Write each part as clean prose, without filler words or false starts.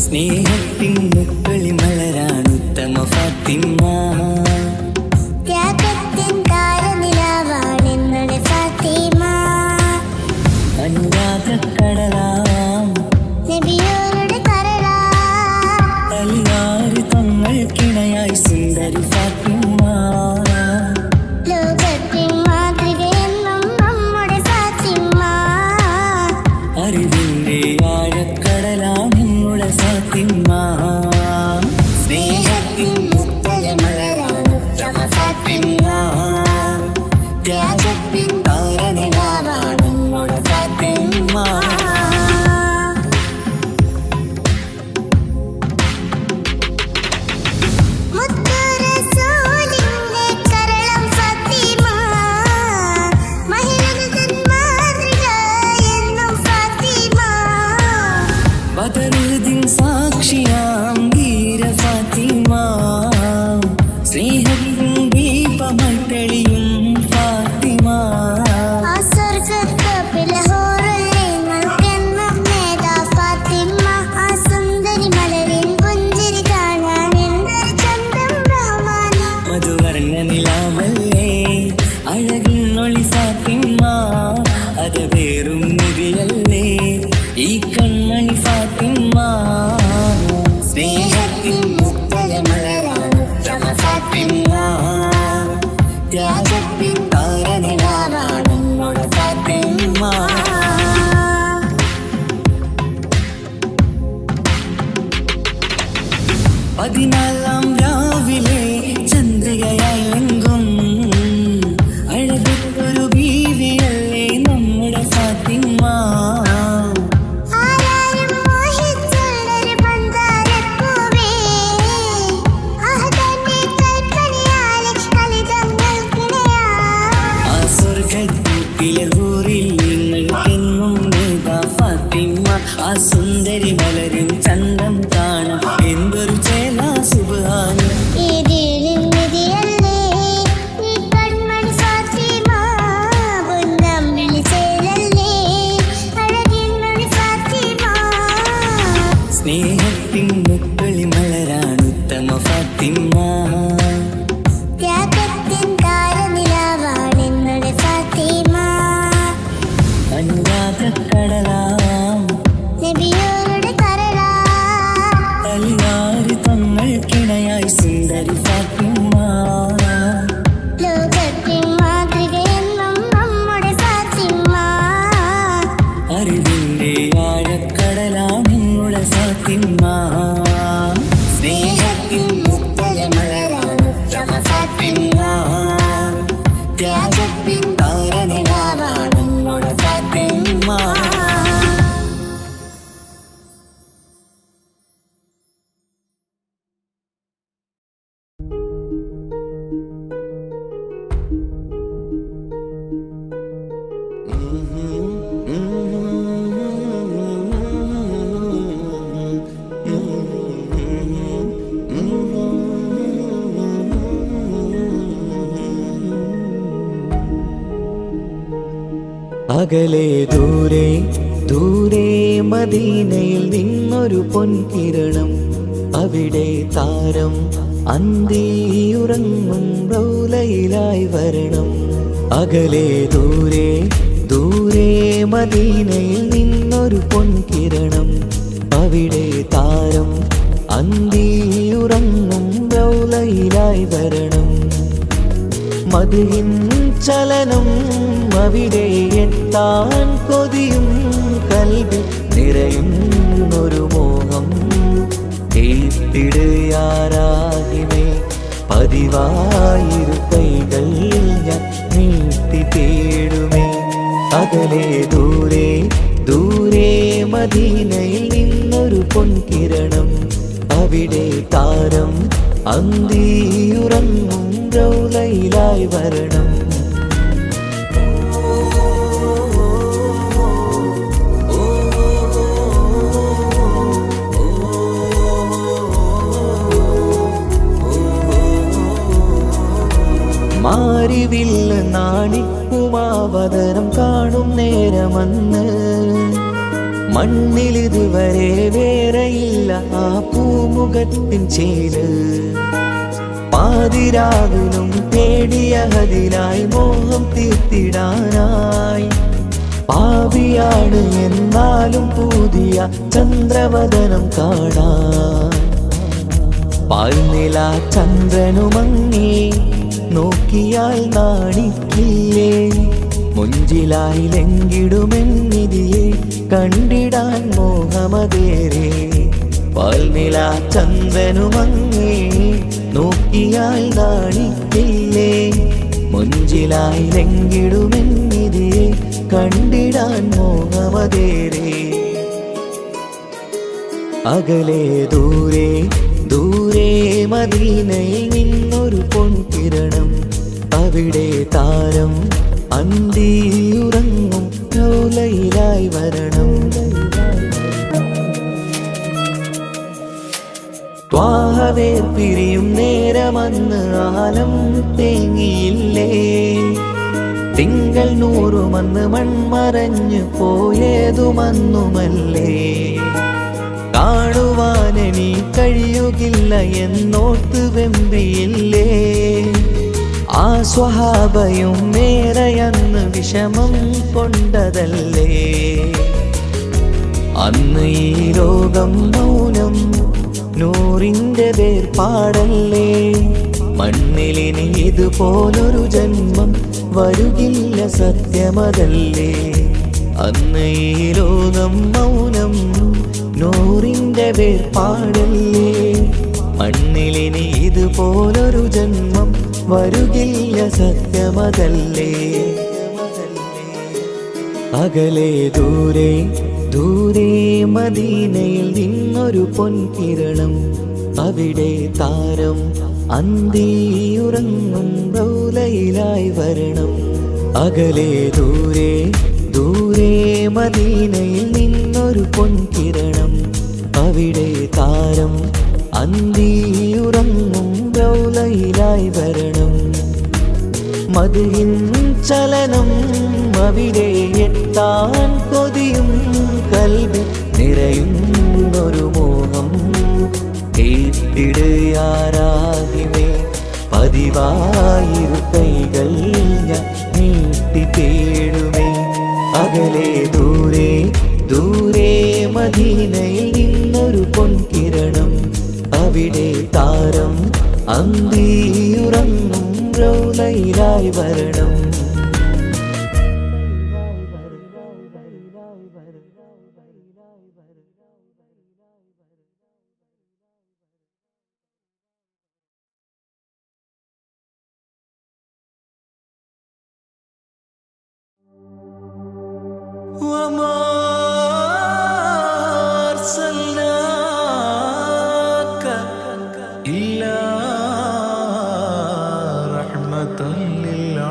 സ്നേഹത്തിൻ മുക്കളി മലരാണുത്തമ ഫാത്തിമ. ത്യാഗത്തിൻ താരനിലാവാണെന്നുടെ ഫാത്തിമ. അനുരാഗക്കടലാം നബിയോരുടെ കരളാം. എല്ലാരും തങ്ങൾക്കിണയായി സുന്ദരി ഫാത്തിമ. ലോകത്തിൻ മാതൃകയെന്നും നമ്മുടെ ഫാത്തിമ. അറിവിന്റെ ആഴക്കടലാണെന്നുടെ ഫാത്തിമ. സ്നേഹത്തിൻ മുക്കളി മലരാണുത്തമ ഫാത്തിമ. ത്യാഗത്തിൻ താരനിലാവാണെന്നുടെ ഫാത്തിമ. ബദറുദ്ദീൻ സാക്ഷിയാം വീര ഫാത്തിമ. സ്നേഹത്തിൻ ദീപമായി തെളിയും ഫാത്തിമ. മധുവർണ്ണ നിലാവല്ലേ അഴകിന്നൊളി ഫാത്തിമ. അത് വേറും നിധിയല്ലേ ഈ കൺമണി ഫാത്തിമ. സ്നേഹത്തിൻ മുക്കളി മലരാണുത്തമ ഫാത്തിമ. ത്യാഗത്തിൻ താരനിലാവാണെന്നുടെ ഫാത്തിമ. 14 രാവിലെ ചന്ദ്രികയായി എങ്കും അഴകൊരു ബീവിയല്ലേ നമ്മുടെ ഫാത്തിമ. ആ സ്വർഗത്തിലെ ഊരിൽ നിങ്ങൾക്കെന്നും നേതാ ഫാത്തിമ. ആ സുന്ദരി മലരും ചന്തം കാണാം എന്തൊരു ചേല സുബ്ഹാന. സ്നേഹത്തിൻ മുക്കളി മലരാണുത്തമ ഫാത്തിമ. ത്യാഗത്തിൻ താരനിലാവാണെന്നുടെ ഫാത്തിമ. അനുരാഗക്കടലാം നബിയോരുടെ കരളാം. എല്ലാരും തങ്ങൾക്കിണയായി സുന്ദരി ഫാത്തിമ. ലോകത്തിൻ മാതൃകയെന്നും നമ്മുടെ ഫാത്തിമ. അറിവിന്റെ ആഴക്കടലാണെന്നുടെ ഫാത്തിമ. സ്നേഹത്തിൻ മുക്കളി മലരാണുത്തമ ഫാത്തിമ. ത്യാഗത്തിൻ താരനിലാവാണെന്നുടെ ഫാത്തിമ. അകലെ ദൂരെ ദൂരെ മദീനയിൽ നിന്നൊരു പൊൻകിരണം. അവിടെ താരം അന്തിയുറങ്ങും റൗലയിലായി വരണം. അകലെ ദൂരെ ദൂരെ മദീനയിൽ നിന്നൊരു പൊൻകിരണം. അവിടെ താരം അന്തിയുറങ്ങും റൗലയിലായി വരണം. മദിയിൻ ചലനം അവിടെ എത്താൻ കൊതിയും കൽബിൽ നിറയുന്നൊരു മോഹം. കേട്ടിടയാരാഹിമേ പതിവായിരു കൈകൾ ഞാൻ നീട്ടി തേടുമേ. അകലെ ദൂരെ ദൂരെ മദീനയിൽ നിന്നൊരു പൊൻകിരണം. അവിടെ താരം അന്തിയുറങ്ങും റൗലയിലായി വരണം. മാരിവില്ല നാണിക്കുമാവതരം കാണും നേരമന്ന് മണ്ണിലിതുവരെ വേറെയില്ല ആ പൂമുഖത്തിൻ ചേല്. പാതിരാവിലും തേടിയ അതിനായി മോഹം തീർത്തിടാനായി. പാപിയാണ് എന്നാലും പുതിയ ചന്ദ്രവദനം കാണാൻ. പാൽനില ചന്ദ്രനുമങ്ങി നോക്കിയാൽ നാണിക്കില്ലേ. മുഞ്ചിലായി ലംഘിടുമെന്നിതിയെ കണ്ടിടാൻ മോഹമതേറെ. പാൽനില ചന്ദ്രനുമങ്ങി നോക്കിയാൽ നാണിക്കില്ലേ. മുഞ്ചിലായി ലംഘിടുമെന്നിതിയെ കണ്ടിടാൻ മോഹമതേറെ. അകലെ ദൂരെ ദൂരെ മദീനയിൽ നിന്നൊരു പൊൻകിരണം. അവിടെ താരം അന്തിയുറങ്ങും റൗലയിലായി വരണം. ത്വാഹവേ പിരിയും നേരമന്ന് ആലം തേങ്ങിയില്ലേ. തിങ്കൾ നൂറുമന്ന് മൺമറഞ്ഞു പോയതുമന്നുമല്ലേ. കാണുവാനെനി കഴിയുകില്ല എന്നോർത്ത് വെമ്പിയില്ലേ. ആ സ്വഹാബയും നേരെയന്ന് വിഷമം കൊണ്ടതല്ലേ. അന്ന് ഈ ലോകം മൗനം നൂറിൻ്റെ വേർപാടല്ലേ. മണ്ണിലിനി ഇതുപോലൊരു ജന്മം വരുകില്ല സത്യമതല്ലേ. അന്ന് ഈ ലോകം മൗനം നൂറിൻ്റെ വേർപാടല്ലേ. മണ്ണിലിനി ഇതുപോലൊരു ജന്മം വരുകില്ല സത്യമതല്ലേ. അകലെ ദൂരെ ദൂരെ മദീനയിൽ നിന്നൊരു പൊൻകിരണം. അവിടെ താരം അന്തിയുറങ്ങും റൗലയിലായി വരണം. അകലെ ദൂരെ ദൂരെ മദീനയിൽ നിന്നൊരു പൊൻകിരണം. അവിടെ താരം അന്തിയുറങ്ങും റൗലയിലായി വരണം. മദ്ഹിൻ ചലനം അവിടെ എത്താൻ കൊതിയും കൽബിൽ നിറയുന്നൊരു മോഹം. കേട്ടിടയാരാകിമേ പതിവായിരു കൈകൾ ഞാൻ നീട്ടി തേടുമേ. അകലെ ദൂരെ ദൂരെ മദീനയിൽ നിന്നൊരു പൊൻകിരണം. അവിടെ താരം അന്തിയുറങ്ങും റൗലയിലായി വരണം. وما أرسلناك إلا رحمة للعالمين.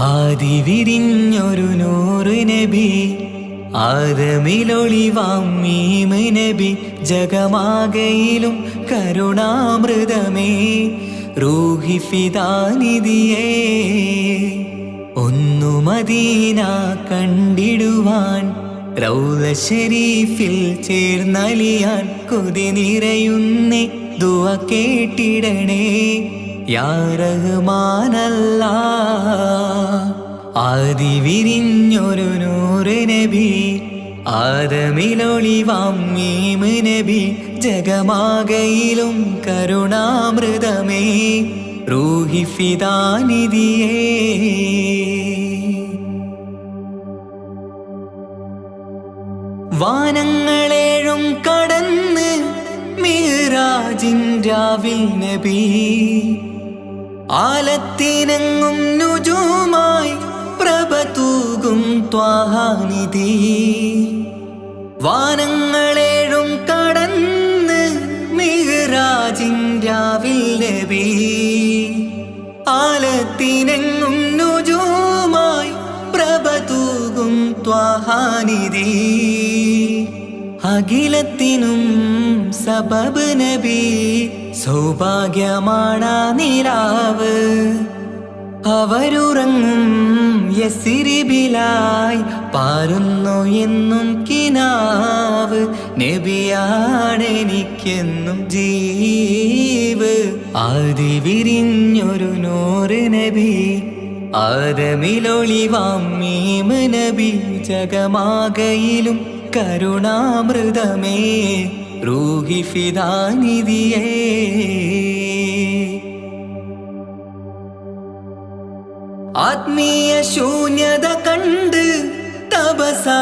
ആദി വിരിഞ്ഞൊരു നൂറ് നബി, ആദമിലൊളിവാം മീമ് നബി. ജഗമാകയിലും കരുണാമൃതമേ റൂഹി ഫിദാനിധിയേ. ഒന്നു മദീന കണ്ടിടുവാൻ റൗള ശരീഫിൽ ചേർന്നലിയാൻ കൊതി നിറയുന്നേ. ദുആ കേട്ടിടണേ യാ റഹ്മാനല്ലാഹ്. ആദി വിരിഞ്ഞൊരു നൂറ് നബി, ആദമിലൊളിവാം മീമ് നബി. ജഗമാകയിലും കരുണാമൃതമേ റൂഹി ഫിദാനിധിയേ. വാനങ്ങളേഴും കടന്ന് മിഹ്റാജിൻ രാവിൽ നബി. ആലത്തിനെങ്ങും നുജൂമായി പ്രഭ തൂകും ത്വാഹാനിധി. വാനങ്ങളേഴും കടന്ന് മിഹ്റാജിൻ രാവിൽ നബി. ആലത്തിനെങ്ങും നുജൂമായി പ്രഭ തൂകും ത്വാഹാനിധി. അഖിലത്തിനും സബബ് നബി. സൗഭാഗ്യമാണ നിലാവ് അവരുറങ്ങും യസിരിബിലായി പാരുന്നു എന്നും കിനാവ് നബിയാണെനിക്കെന്നും ജീവ് ആദി വിരിഞ്ഞൊരു നൂറ് നബി ആദമിലൊളിവാം മീമ് നബി ജഗമാകയിലും കരുണാമൃതമേ റൂഹി ഫിദാനിധിയേ ആത്മീയ ശൂന്യത കണ്ട് തപസായിറയിൽ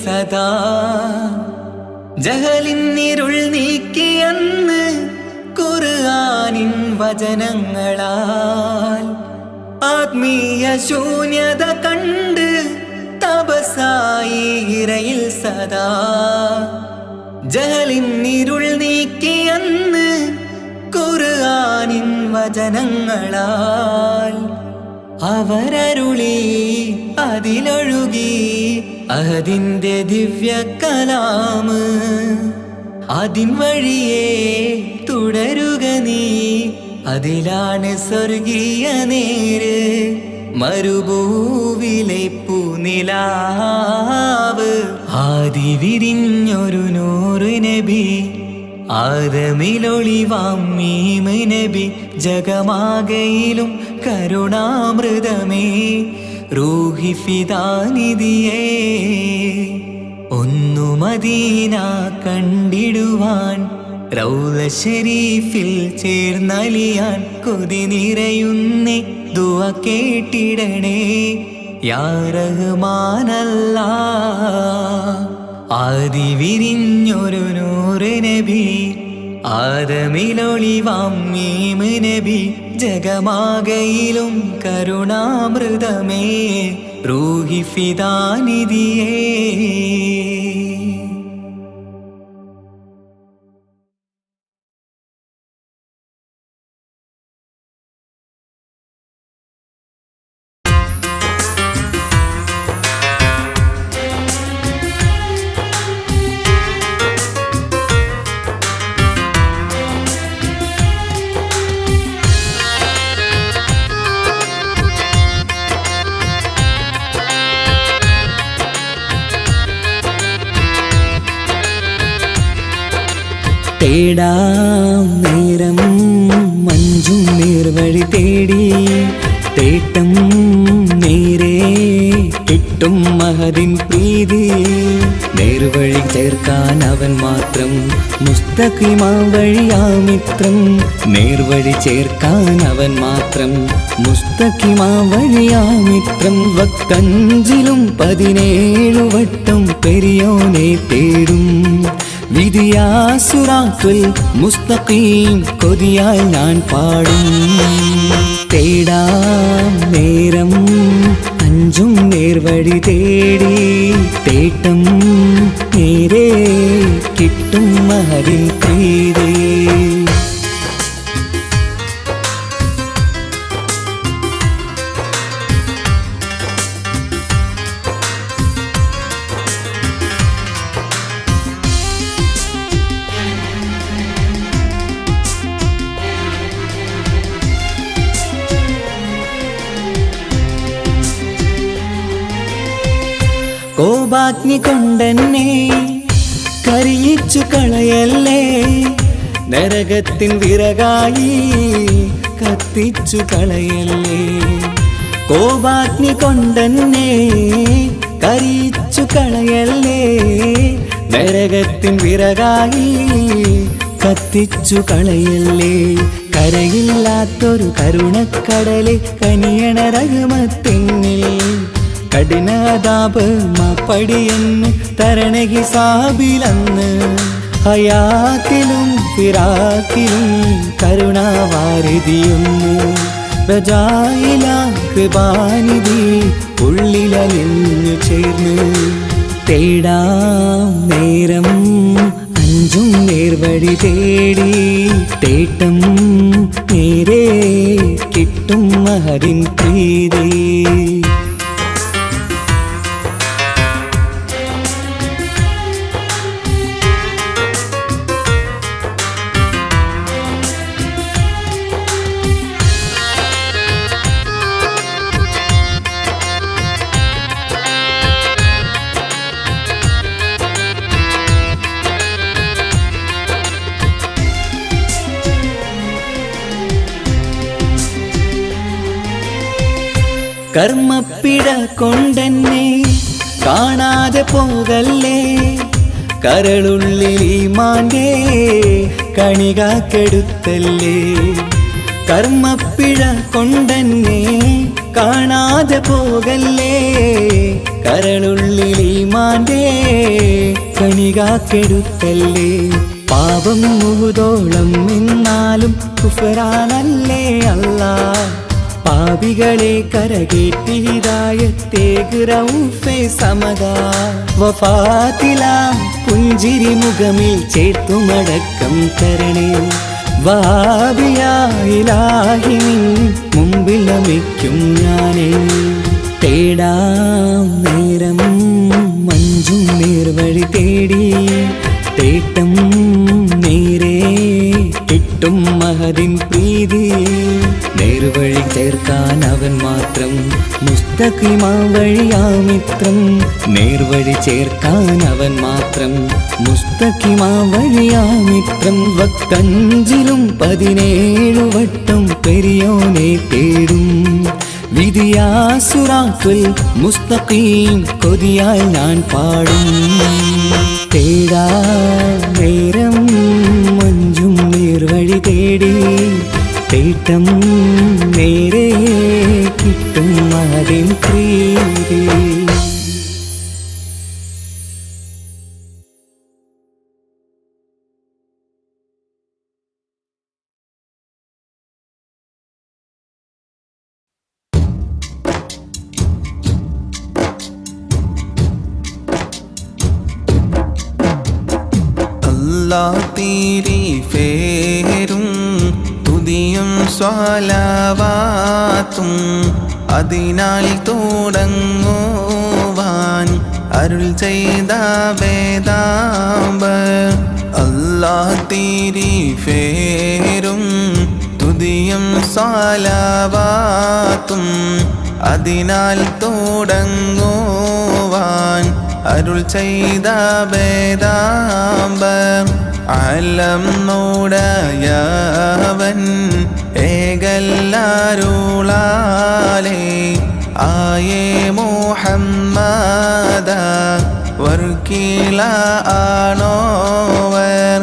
സദാ ജഹലിന്നിരുൾ നീക്കിയെന്ന് ഖുർആനിൻ വചനങ്ങളാൽ ആത്മീയ ശൂന്യത കണ്ട് തപസായിറയിൽ സദാ ജഹലിന്നിരുൾ നീക്കിയെന്ന് ഖുർആനിൻ വചനങ്ങളാൽ അവരരുളി അതിലൊഴുകി അതിൻ്റെ ദിവ്യ കലാമ് അതിൻ വഴിയേ തുടരുക നീ അതിലാണ് സ്വർഗീയ നേര് മരുഭൂവിലെ പൂനിലാവ് ആദി വിരിഞ്ഞൊരു നൂറ് നബി ആദമിലൊളിവാം മീമ് നബി ജഗമാകയിലും കരുണാമൃതമേ റൂഹി ഫിദാനിധിയേ ഒന്നു മദീന കണ്ടിടുവാൻ റൗള ശരീഫിൽ ചേർന്നലിയാൻ കൊതി നിറയുന്നേ ദുആ കേട്ടിടണേ യാ റഹ്മാനല്ലാ ആദി വിരിഞ്ഞൊരു നൂറ് നബി ആദമിലൊളിവാം മീമ് നബി ജഗമാകയിലും കരുണാമൃതമേ റൂഹി ഫിദാനിധിയേ തേടാം നേരം മഞ്ചും നേർവഴി തേടി തേട്ടം നേരെ കിട്ടും മഹദിൻ പ്രീതി നേർവഴി ചേർക്കാൻ അവൻ മാത്രം മുസ്തഖിമാ വഴിയാ മിത്രം നേർവഴി ചേർക്കാൻ അവൻ മാത്രം മുസ്തഖിമാ വഴിയാ മിത്രം വക്തഞ്ചിലും 17 വട്ടം പെരിയോനെ തേടും വിധിയാസുറാത്തുൽ മുസ്തഖീം കൊതിയാൽ ഞാൻ പാടും തേടാം നേരം അഞ്ചും നേർവഴി തേടി തേട്ടം നേരെ കിട്ടും മഹദിൻ പ്രീതി കോപാഗ്നി കൊണ്ടെന്നെ കരിയിച്ചു കളയല്ലേ നരകത്തിൻ വിറകായി കത്തിച്ചു കളയല്ലേ കോപാഗ്നി കൊണ്ടെന്നെ കരിയിച്ചു കളയല്ലേ നരകത്തിൻ വിറകായി കത്തിച്ചു കളയല്ലേ കരയില്ലാത്തൊരു കരുണക്കടലെ കനിയണ റഹ്മത്തിന്നിൽ കഠിനതാപ് മാപ്പടിയെന്ന് തരണ ഹിസാബിലന്ന് ഹയാത്തിലും ഫിറാക്കിലും കരുണാവാരിതിയൊന്ന് പ്രജായില കൃപാനിധി ഉള്ളിലലിഞ്ഞു ചേർന്ന് തേടാം നേരം അഞ്ചും നേർവഴി തേടി തേട്ടം നേരെ കിട്ടും മഹദിൻ പ്രീതി കർമ്മപ്പിഴ കൊണ്ടെന്നെ കാണാതെ പോകല്ലേ, കരളുള്ളിൽ ഈമാന്റെ കണികാക്കെടുത്തല്ലേ. കർമ്മപ്പിഴ കൊണ്ടെന്നെ കാണാതെ പോകല്ലേ, കരളുള്ളിൽ ഈമാന്റെ കണികാക്കെടുത്തല്ലേ. പാപം മുഴുതോളം എന്നാലും കുഫ്റാനല്ലേ അല്ലാ, പാപികളെ കരകേറ്റി ഹിദായത്തേക് റഊഫേ സമദാ. വഫാത്തിലാം പുഞ്ചിരി മുഖമിൽ ചേർത്തുമടക്കം തരണേ, വഹാബിയായിലാഹി നിൻ മുമ്പിൽ നമിക്കും ഞാനേ. തേടാം നേരം മഞ്ചും നേർവഴി തേടി, തേട്ടം നേരെ കിട്ടും മഹദിൻ പ്രീതി. നേർവഴി ചേർക്കാൻ അവൻ മാത്രം, മുസ്തഖിമാ വഴിയാ മിത്രം. നേർവഴി ചേർക്കാൻ അവൻ മാത്രം, മുസ്തഖിമാ വഴിയാ മിത്രം. വക്കഞ്ചിലും 17 വട്ടം പെരിയോനെ തേടും, വിധിയാ സിറാത്തുൽ മുസ്തഖീം കൊതിയാൽ ഞാൻ പാടും. തേടാ നേരം മഞ്ചും നേർവഴി തേടി, തേട്ടം നേരെ കിട്ടും മഹദിൻ പ്രീതി. അല്ലാഹ് തീരി ഫേരും തുതിയും സ്വലാവാത്തും അതിനാൽ തുടങ്ങുവാൻ അരുൾ ചെയ്ത വേദാമ്പ. അല്ലാഹ് തീരി ഫേരും തുതിയും സ്വലാവാത്തും അതിനാൽ തുടങ്ങുവാൻ അരുൾ ചെയ്ത വേദാമ്പ. അലം നോടയവൻ ഏകല്ലാരുളാലേ, ആയേ മുഹമ്മദ വർക്കീള ആണോവർ.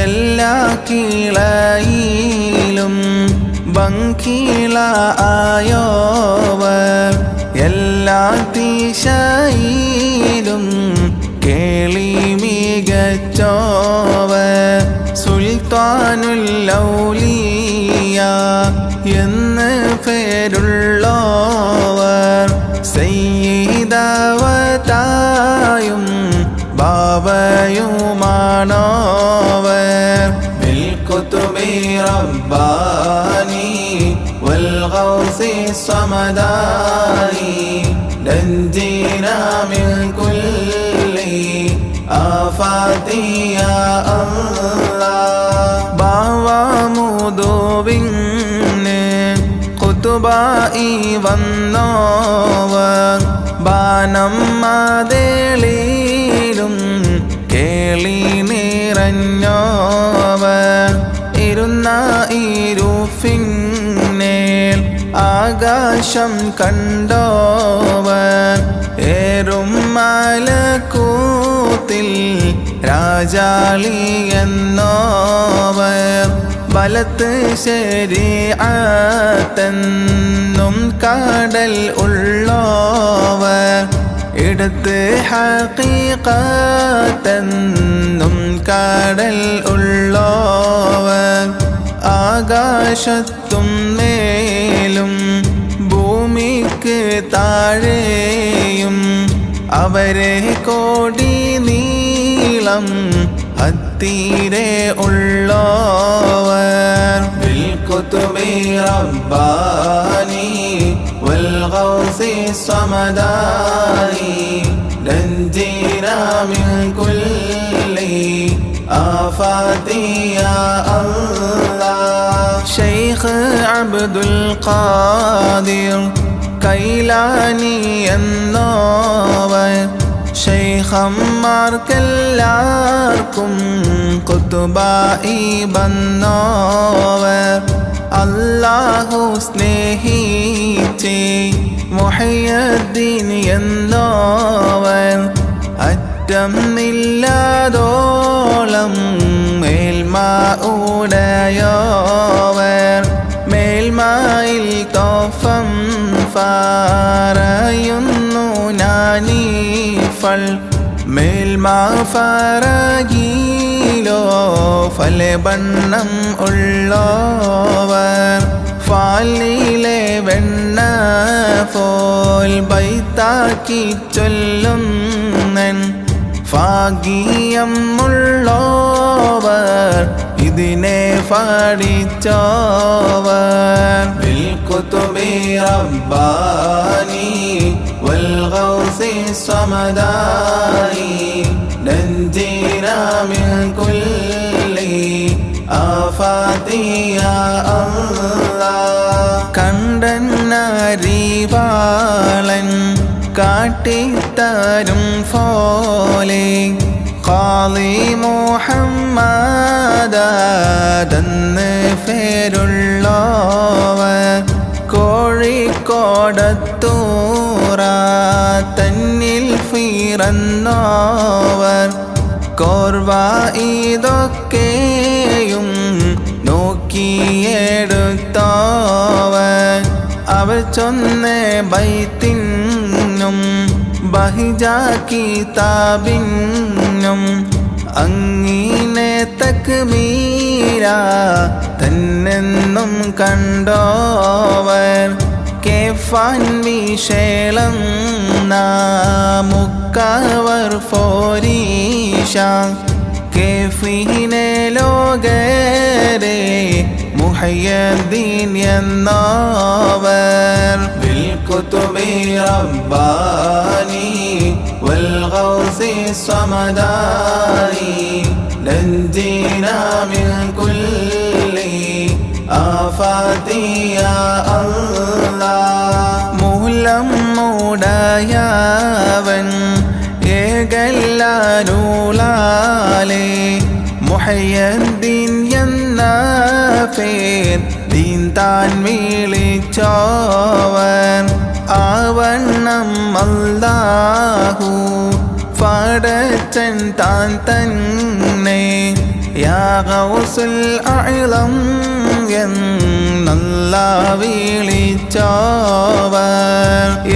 എല്ലാ കീളയിലും ബങ്കീള ആയോവർ, എല്ലാ ദിശയിലും കേളി മികച്ചോവർ. സുൽത്താനുൽ ഔലിയ എന്ന് പേരുള്ളോവർ, സയ്യിദവതായും ബാബയുമാണോവർ. ബിൽകുതുബി റബ്ബാനി വൽ ഗൗസി സമദാനി, നഞ്ജിനാ മിൻ കുല്ലി ആഫാതി യാ അല്ലാഹ്. ബാവാമുദുവിന് ഖുതുബായി വന്നോവർ, ബാനം മാതേളിലും കേളി നിറഞ്ഞോവർ. ഇരുന്ന ഇരുഫിന്നേൽ ആകാശം കണ്ടോവർ, ഏറും മലക്കൂത്തിൽ രാജാളി എന്നോവർ. വലത്ത് ശരീഅത്തെന്നും കടൽ ഉള്ളോവർ, ഇടത്ത് ഹഖീഖത്തെന്നും കടൽ ഉള്ളോവർ. ആകാശത്തും മേലും ഭൂമിക്ക് താഴെയും അവരെ കോടി നീളം ഹത്തീരെ ഉള്ളോവർ. ബിൽകുതുബി റബ്ബാനി വൽ ഗൗസി സമദാനി, നഞ്ജിനാ മിൻ കുല്ലി ആഫാതി യാ അല്ലാഹ്. ശൈഖ് അബ്ദുൽ ഖാദിർ കൈലാനി എന്നോവർ, ശൈഖന്മാർക്കെല്ലാവർക്കും ഖുതുബായി വന്നോവർ. അല്ലാഹു സ്നേഹിച്ചേ മുഹയ്യദ്ദീൻ എന്നോവർ അറ്റം ഇല്ലാതോളം മേൽമ ഉടയോവർ മേൽമയിൽ തോഫം പറയുന്നു ഞാനീഫൾ മേൽമ ഫറഗീലോ ഫലബണ്ണം ഉള്ളോവർ ഫാലിലെ വെണ്ണ പോൽ ബൈത്താക്കി ചൊല്ലുന്നൻ ഭാഗ്യം ഉള്ളോവർ ഇതിനെ പഠിച്ചോവർ ബിൽ കുതുബി റബ്ബാനി വൽ ഗൗസി സമദാനി നഞ്ചിനാ മിൻ കുല്ലി ആഫാതി യാ അല്ലാഹ് കണ്ടന്നരിവാളൻ കാട്ടിത്തരും പോലെ ഖാലി മുഹമ്മദെന്ന് പേരുള്ളവർ കോഴിക്കോടത്തൂറ തന്നിൽ പിറന്നവർ കോർവ ഇതൊക്കെയും നോക്കിയെടുത്തവർ അവർ ചൊന്ന ബൈത്തിനും ബഹിജ കിതാബിനും അങ്ങിനെ തക്മീര തന്നെന്നും കണ്ടോവർ കേഫാൻ വിശേളം നാമുക്കവർ ഫോരീഷ കേഫിനെ ലോകരെ മുഹയ്യദ്ദീൻ എന്നോവർ ബിൽ കുതുബി റബ്ബാനി വൽ ഗൗസി സമദാനി നഞ്ചിനാ മിൻ കുല്ലി ആഫാതി യാ അല്ലാഹ് മൂലം മൂടയവൻ ഏകല്ലാരുളാലേ മുഹയ്യദ്ദീൻ എന്ന പേർ ദീൻ താൻ വിളിച്ചോവൻ ആവണ്ണം അല്ലാഹു പടച്ചൻ താൻ തന്നെ യാ ഗൗസുൽ അഅ്ലം എന്നല്ല വിളിച്ചോവർ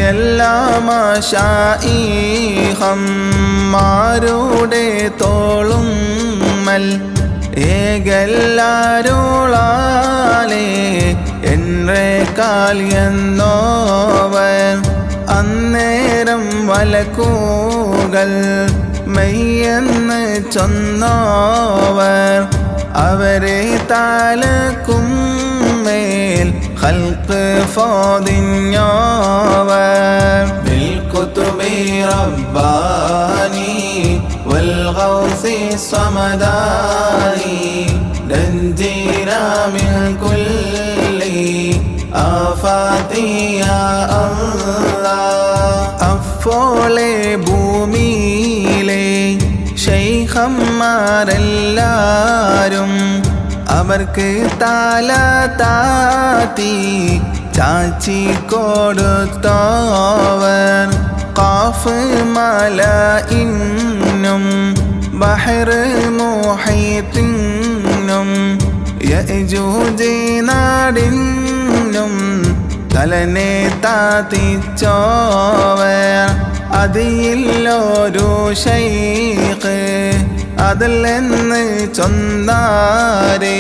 എല്ലാ മാശായിഹന്മാരുടെ തോളും മൽ ഏകല്ലാരുളാലേ എന്നെ കാൽ എന്നോവർ അന്നേരം വലക്കൂകൾ മെയ്യെന്ന് ചൊന്നോവർ അവരെ താലക്കും മേൽ ഖൽഖ് ഫോദിഞ്ഞോവർ ബിൽ കുതുബി റബ്ബാനി വൽ ഗൗസി സമദാനി നഞ്ചിനാ മിൻ കുല്ലി ആഫാതി യാ അല്ലാഹ് അഫോളെ ഭൂമിയിലെ ശൈഖന്മാരെല്ലാരും അവർക്ക് താല താത്തി ചാച്ചി കൊടുത്തോവർ ഖാഫ് മലഇന്നും ബഹർ മുഹീത്തിനും യഅജൂജ് നാടിനും തലനെ താത്തിച്ചോവർ അതിലൊരു ശൈഖ് അതിലെന്ന് ചൊന്നാരേ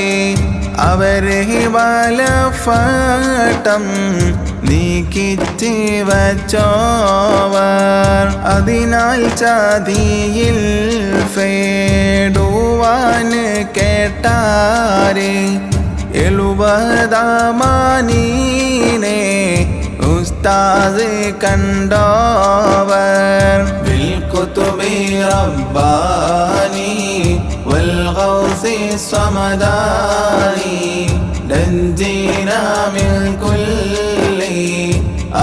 അവരെ വലഫട്ടം നീക്കിച്ച് വച്ചോവർ അതിനാൽ ചതിയിൽ ഫേടുവാൻ കേട്ടാരേ 70 ഉസ്താദ് കണ്ടോവർ ബിൽ കുതുബി റബ്ബാനി വൽ ഗൗസി സമദാനി നഞ്ചിനാ മിൻ കുല്ലി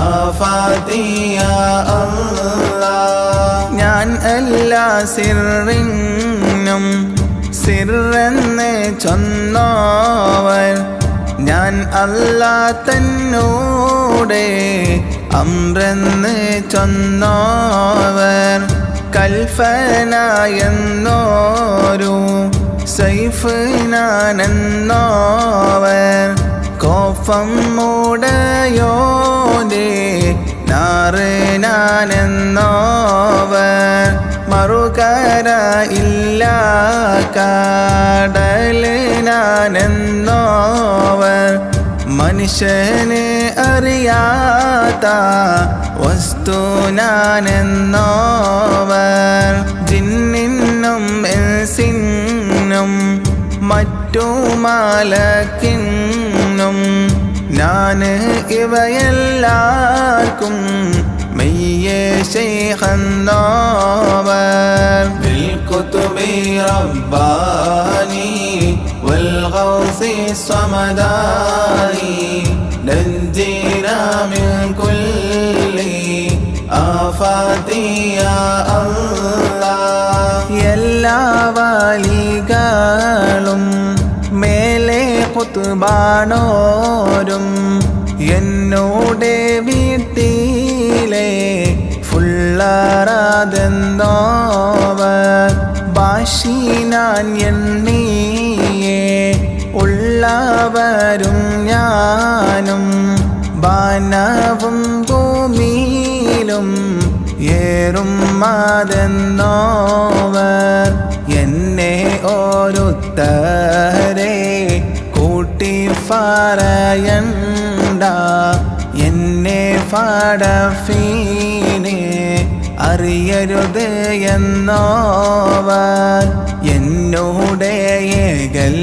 ആഫാതി യാ അല്ലാഹ് ഞാൻ എല്ലാ സിറിനും സിറെന്ന് ചൊന്നോവർ ഞാൻ അല്ലാ തന്നോടെ അമ്രെന്ന് ചൊന്നോവർ കൽഫന എന്നോരു സൈഫ് ഞാനെന്നോവർ കോഫം മൂടയോന്റെ നാറ് ഞാനെന്നോവർ മറുകര ഇല്ല കടല് ഞാനെന്നോവർ മനുഷ്യന് അറിയാത്ത വസ്തു ഞാനെന്നോവർ ജിന്നിനും ഇൻസിനും മറ്റു മലക്കിനും ഞാന് ഇവയെല്ലാവർക്കും മെയ്യേ ശൈഖെന്നോവർ ബിൽകുതുബി റബ്ബാനി والغوث الصمداني نجينا من كل آفات يا الله എല്ലാ വലികളും മേലെ കുത്തുബാണോരും എന്നോടെ വീട്ടിലെ ഫുള്ളറാതെന്നോവർ ബാഷിനാൻ എണ്ണിയേ ഉള്ളവരും ഞാനും ബാനവും ഭൂമിയിലും ഏറും മാതെന്നോവർ എന്നെ ഓരോരുത്തരെ കൂട്ടി പറയണ്ട എന്നെ ഫടഫീനെ അറിയരുത് എന്നോവർ എന്നോടെ ഏകൽ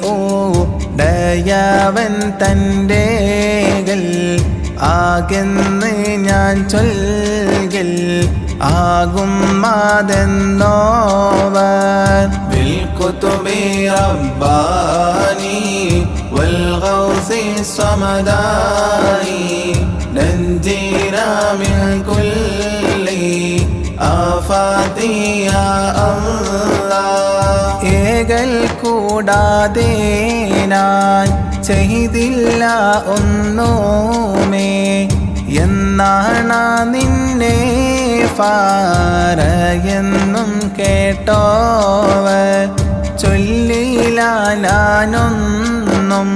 ഓ ദയവൻ തൻ്റെകൾ ആകെന്ന് ഞാൻ ചൊൽകൽ ആകും മാതെന്നോവർ ബിൽകുതുബി റബ്ബാനി വൽഗൗസി സമദാനി നഞ്ജീനാ മിൻ കുല്ലി ആഫാതി യാ അല്ലാഹ് ഏകൽ കൂടാതെ ഞാൻ ചെയ്തില്ല ഒന്നുമേ എന്നാണ് നിന്നെ പറയുന്നും കേട്ടോവർ ചൊല്ലില്ല ഞാനൊന്നും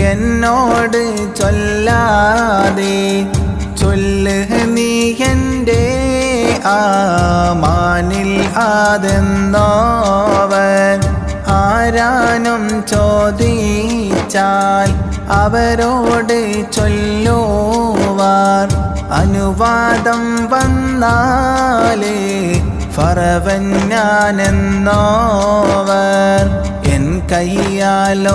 എന്നോട് ചൊല്ലാതെ ചൊല്ല് നീ എൻ്റെ ആമാനിൽ ആതെന്നോവർ ആരാനും ചോദിച്ചാൽ അവരോട് ചൊല്ലുവാർ അനുവാദം വന്നാലേ ഫറവൻ ഞാനെന്നോവർ എൻ കയ്യാലൊന്നുമേ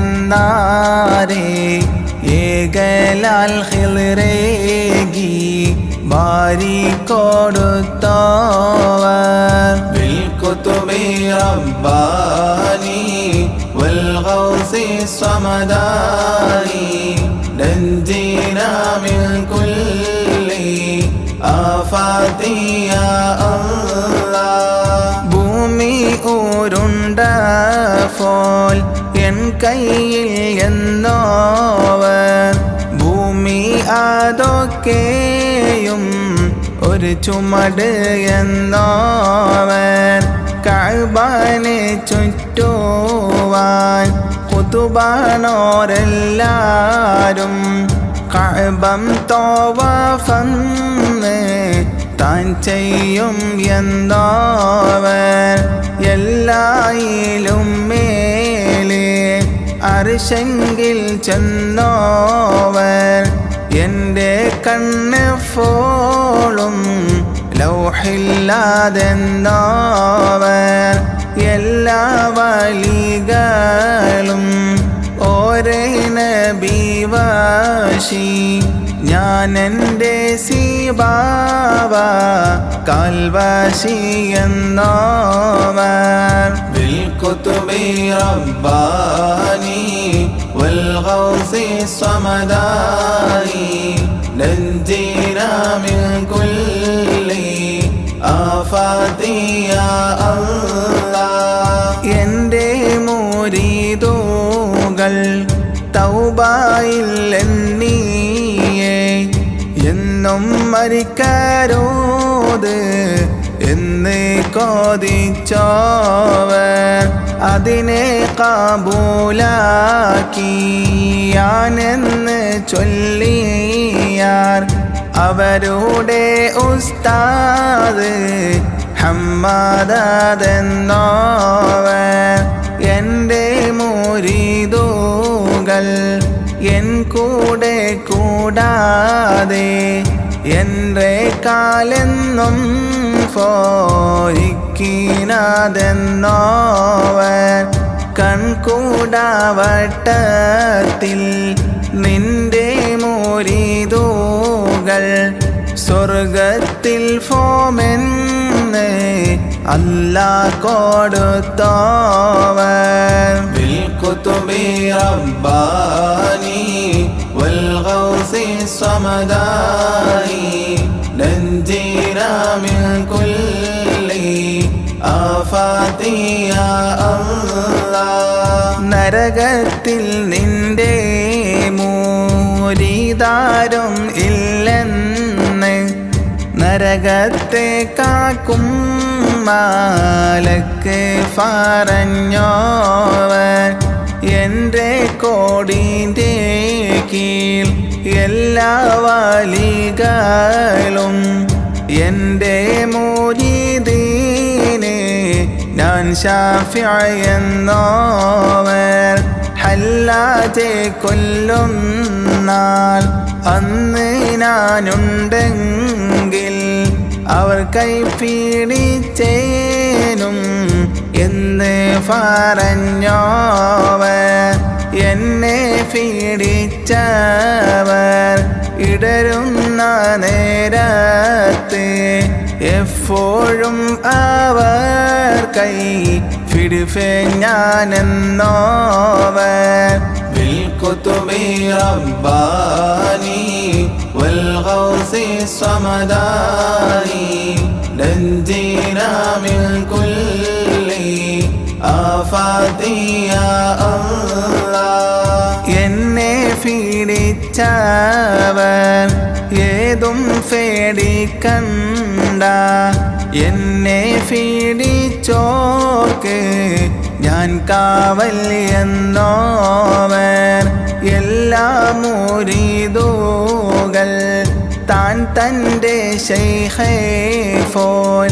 തിന്നേനാതെന്നാരേ ഏകലാൽ ഖിൽറേകി ബാരി കൊടുത്തോവർ ബിൽകുതുബി റബ്ബാനി വൽഗൗസി സമദാനി നഞ്ജീനാ മിൻ കുല്ലി ആഫാതി യാ അല്ലാഹ് ഭൂമി ഉരുണ്ടപ്പോൾ എൻ കയ്യിൽ എന്നോവർ ഭൂമി അതൊക്കെയും ഒരു ചുമട് എന്നോവർ കഅബനെ ചുറ്റുവാൻ ഖുതുബാണോരെല്ലാരും കഅബം തവാഫന്ന് താൻ ചെയ്യും എന്നോവർ എല്ലായിലും മേലെ അർശെങ്കിൽ ചെന്നോവർ എൻ്റെ കണ്ണ് ഫോളും ലൗഹില്ലാതെന്നോവർ എല്ലാ വലികളും ഓരേ നബിവാശി ഞാൻ എൻ്റെ സീബാവ കാൽവാശി എന്നോവർ ബിൽകുതുബി റബ്ബാനി വൽഗൗസി സമദാനി നഞ്ജീനാ മിൻ കുല്ലി ആഫാതി യാ അല്ലാഹ് എൻ്റെ മുരീദുകൾ തൗബ എന്നും മരിക്കരുത് എന്ന് കൊതിച്ചോവർ അതിനെ കബൂലാക്കിയാനെന്ന് ചൊല്ലിയാർ അവരുടെ ഉസ്താദ് ഹമ്മദെന്നോവർ എൻ്റെ മുരീദുകൾ എൻ കൂടെ കൂടാതെ എൻ്റെ കാലെന്നും ഫോയിക്കിനതെന്നോവർ കൺകൂടാവട്ടത്തിൽ നിന്റെ മുരീദുകൾ സ്വർഗത്തിൽ ഫോമെന്ന് അല്ലാഹ് കൊടുത്തോവർ ബിൽകുതുബി റബ്ബാനി വൽഗൗസി സമദാനി നഞ്ജിനാ മിൻ കുല്ലി ആഫാതി യാ അല്ലാഹ് നരകത്തിൽ നിന്റെ മൂരിദാരും ഇല്ലെന്ന് നരകത്തെ കാക്കും മാലക്ക് പറഞ്ഞോവർ എൻ്റെ കോടിൻ്റെ കീഴ് എല്ലാ വലികളും എൻ്റെ മുരീദീനെ ഞാൻ ശാഫിഅയെന്നോവർ ഹല്ലാജെ കൊല്ലും നാൾ അന്ന് ഞാനുണ്ടെങ്കിൽ അവർ കൈപിടിച്ചേനും എന്ന് പറഞ്ഞോവർ എന്നെ പീഡിച്ചവർ ഇടരുന്ന നേരത്ത് എപ്പോഴും അവർ കൈ പിടിഫെ ഞാനെന്നോവർ ബിൽകുതുബി റബ്ബാനി വൽഗൗസി സമദാനി നഞ്ജിനാ മിൻ കുല്ലി ആഫാതി യാ അല്ലാഹ് എന്നെ പീഡിച്ചവർ ഏതും പേടിക്കണ്ട എന്നെ പീഡിച്ചോർക്ക് ഞാൻ കാവൽ എന്നോവർ എല്ലാ മുരീദുകൾ താൻ തൻ്റെ ശൈഖേ ഫോൻ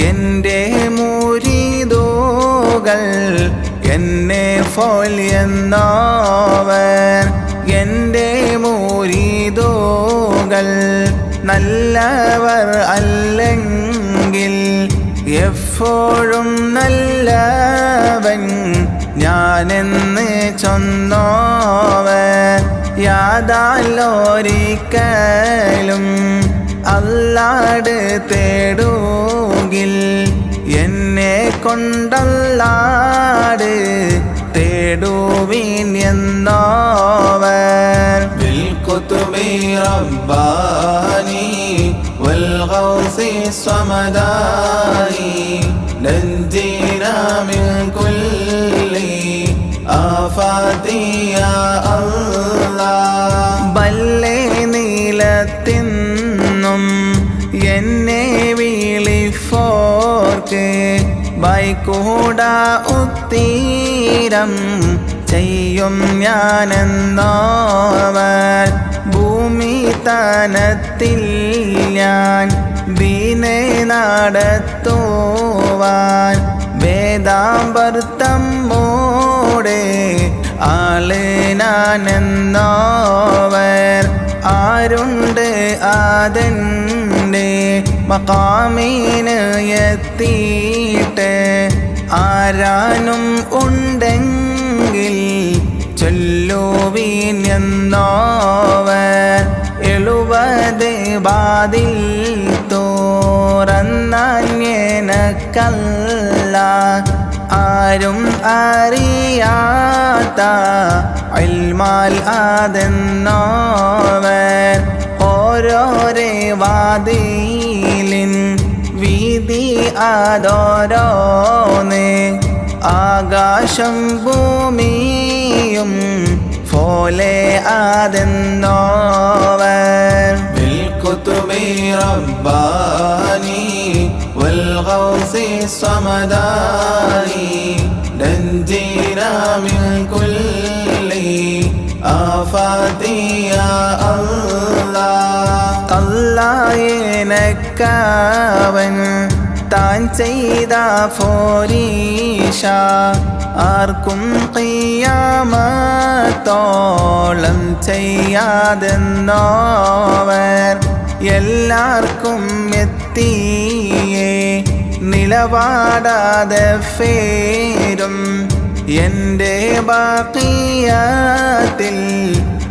എൻ്റെ മുരീദുകൾ എന്നെ ഫോൽ എന്നോവർ എൻ്റെ മുരീദുകൾ നല്ലവർ അല്ലെങ്കിൽ എപ്പോഴും നല്ലവൻ ഞാനെന്ന് ചൊന്നോവർ യാതാലൊരിക്കലും അല്ലാട് തേടുകിൽ എന്നെ കൊണ്ടല്ലാട് തേടുവിൻ എന്നോവർ ബിൽകുതുബി റബ്ബാനി വൽഗൗസി സമദാനി നഞ്ജിനാ മിൻ കുല്ലി ആഫാതി യാ അല്ലാഹ് ബല്ലേ നീലത്തിന്നും എന്നെ വിളിഫോർക്ക് ബൈക്കൂട ഉത്തീരം ചെയ്യും ഞാനെന്നോവർ ഭൂമി തനത്തിൽ ഞാൻ ദീനെ നടത്തുവാൻ വേദാമ്പർത്തം മൂടെ ആള് ഞാനെന്നോവർ ആരുണ്ട് അതെൻ്റെ മഖാമിന് എത്തിയിട്ട് ആരാനും ഉണ്ടെങ്കിൽ ചൊല്ലുവീൻ എന്നോവർ 70 വാതിൽ തുറന്നേനക്കല്ല ആരും അറിയാത്ത ഇൽമാൽ അതെന്നോവർ ഓരോരേ വാതിലിൻ വീതി അതോരോന്ന് ആകാശം ഭൂമിയും പോലെ അതെന്നോവർ رباني والغوث الصمداني نجينا من كل آفات يا الله അല്ലാഹ് താൻ ചെയ്ത ഫോരീഷ ആർക്കും ഖിയാമത്തോളം ചെയ്യാതെന്നോവർ എല്ലാവർക്കും എത്തിയേ നിലപാടാതെ ഫേരും എൻ്റെ ബാക്കിയാത്തിൽ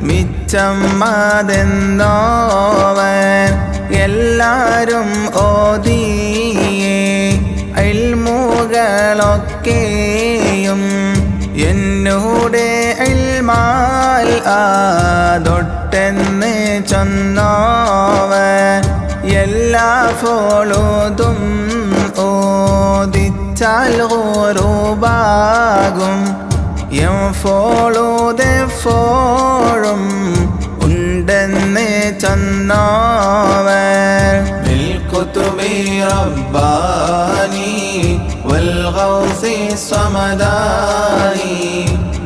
മിച്ചം അതെന്നോവർ എല്ലാരും ഓതിയേ ഇൽമുകളൊക്കെയും എന്നോടെ ഇൽമാൽ ആതൊട്ടെന്ന് ചൊന്നോവർ എല്ലാ ഫോളുതും ഓദിച്ചാൽ ഗുറൂബാകും എപ്പോഴും ഉണ്ടെന്ന് ചൊന്നോവർ بالكتب رباني والغوث الصمداني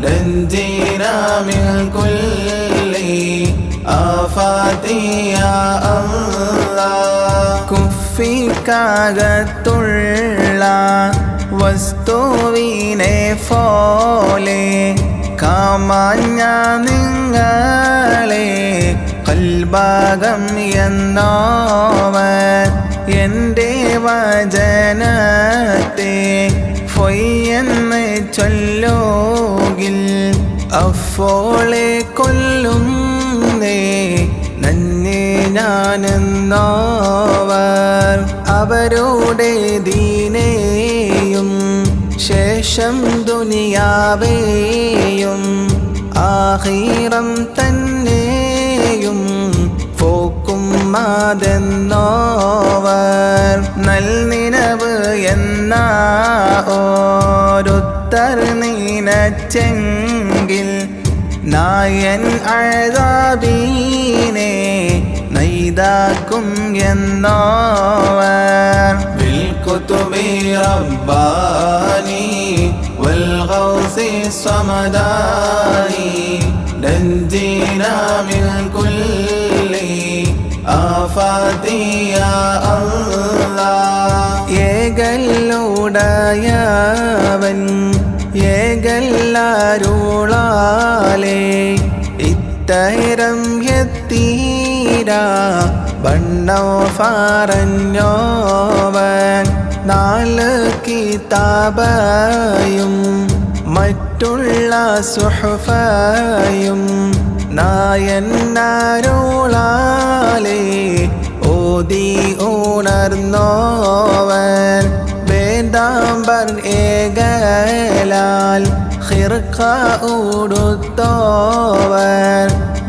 نجينا من كل آفات يا الله കുഫിക്കകത്തുള്ള വസ്തുവിനെ പോലെ കാമാഞ്ഞ നിങ്ങളെ കൽഭാഗം എന്നോവർ എൻ്റെ വചനത്തെ ഫൊയ്യെന്ന് ചൊല്ലോകിൽ അഫോളെ കൊല്ലുന്നേ നന്നെ ഞാനെന്നോവർ അവരുടെ ദീനേയും ശേഷം ദുനിയാവേയും ആഖിറം തന്നെയും പോക്കും അതെന്നോവർ നൽനിനവ് എന്ന ഓരുത്തർ നീനച്ചെങ്കിൽ നായൻ അഴാബീനെ നൈതാക്കും എന്നോവർ بالكتب رباني والغوث الصمداني نجينا من كل آفات يا الله ഏകല്ലുടയവൻ ഏകല്ലാരുളാലേ ഇത്തരം എത്തീരാ ബണ്ണോ ഫാറഞ്ഞോവൻ 4 കിതാബയും മറ്റുള്ള സുഹഫയും നായന്നാരുളാലേ ഓതി ഉണർന്നോവൻ വേദാംബർ ഏകലാൽ ഖിർഖ ഉടുത്തോവർ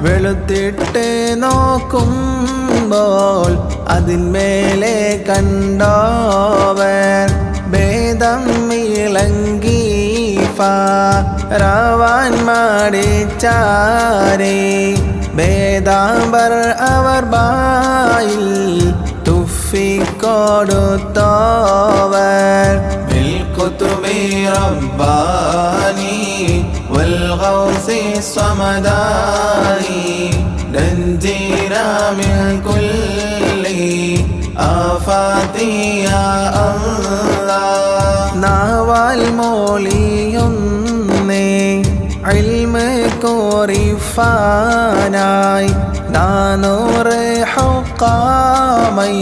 വെളുത്തിട്ട് നോക്കുമ്പോൾ അതിന്മേലെ കണ്ടോവർ ഭേദം ഇളങ്കി ഫാറവാൻ മാടിച്ചാരേ ഭേദാംബർ അവർ ബായിൽ തുഫിക്കൊടുത്തോവർ بالكتب رباني والغوث الصمداني نجينا من كل آفات يا الله നാവാൽ മോളിയൊന്നേ ഇൽമ് കോറിഫാനായി 400 ഹുക്കാമൈ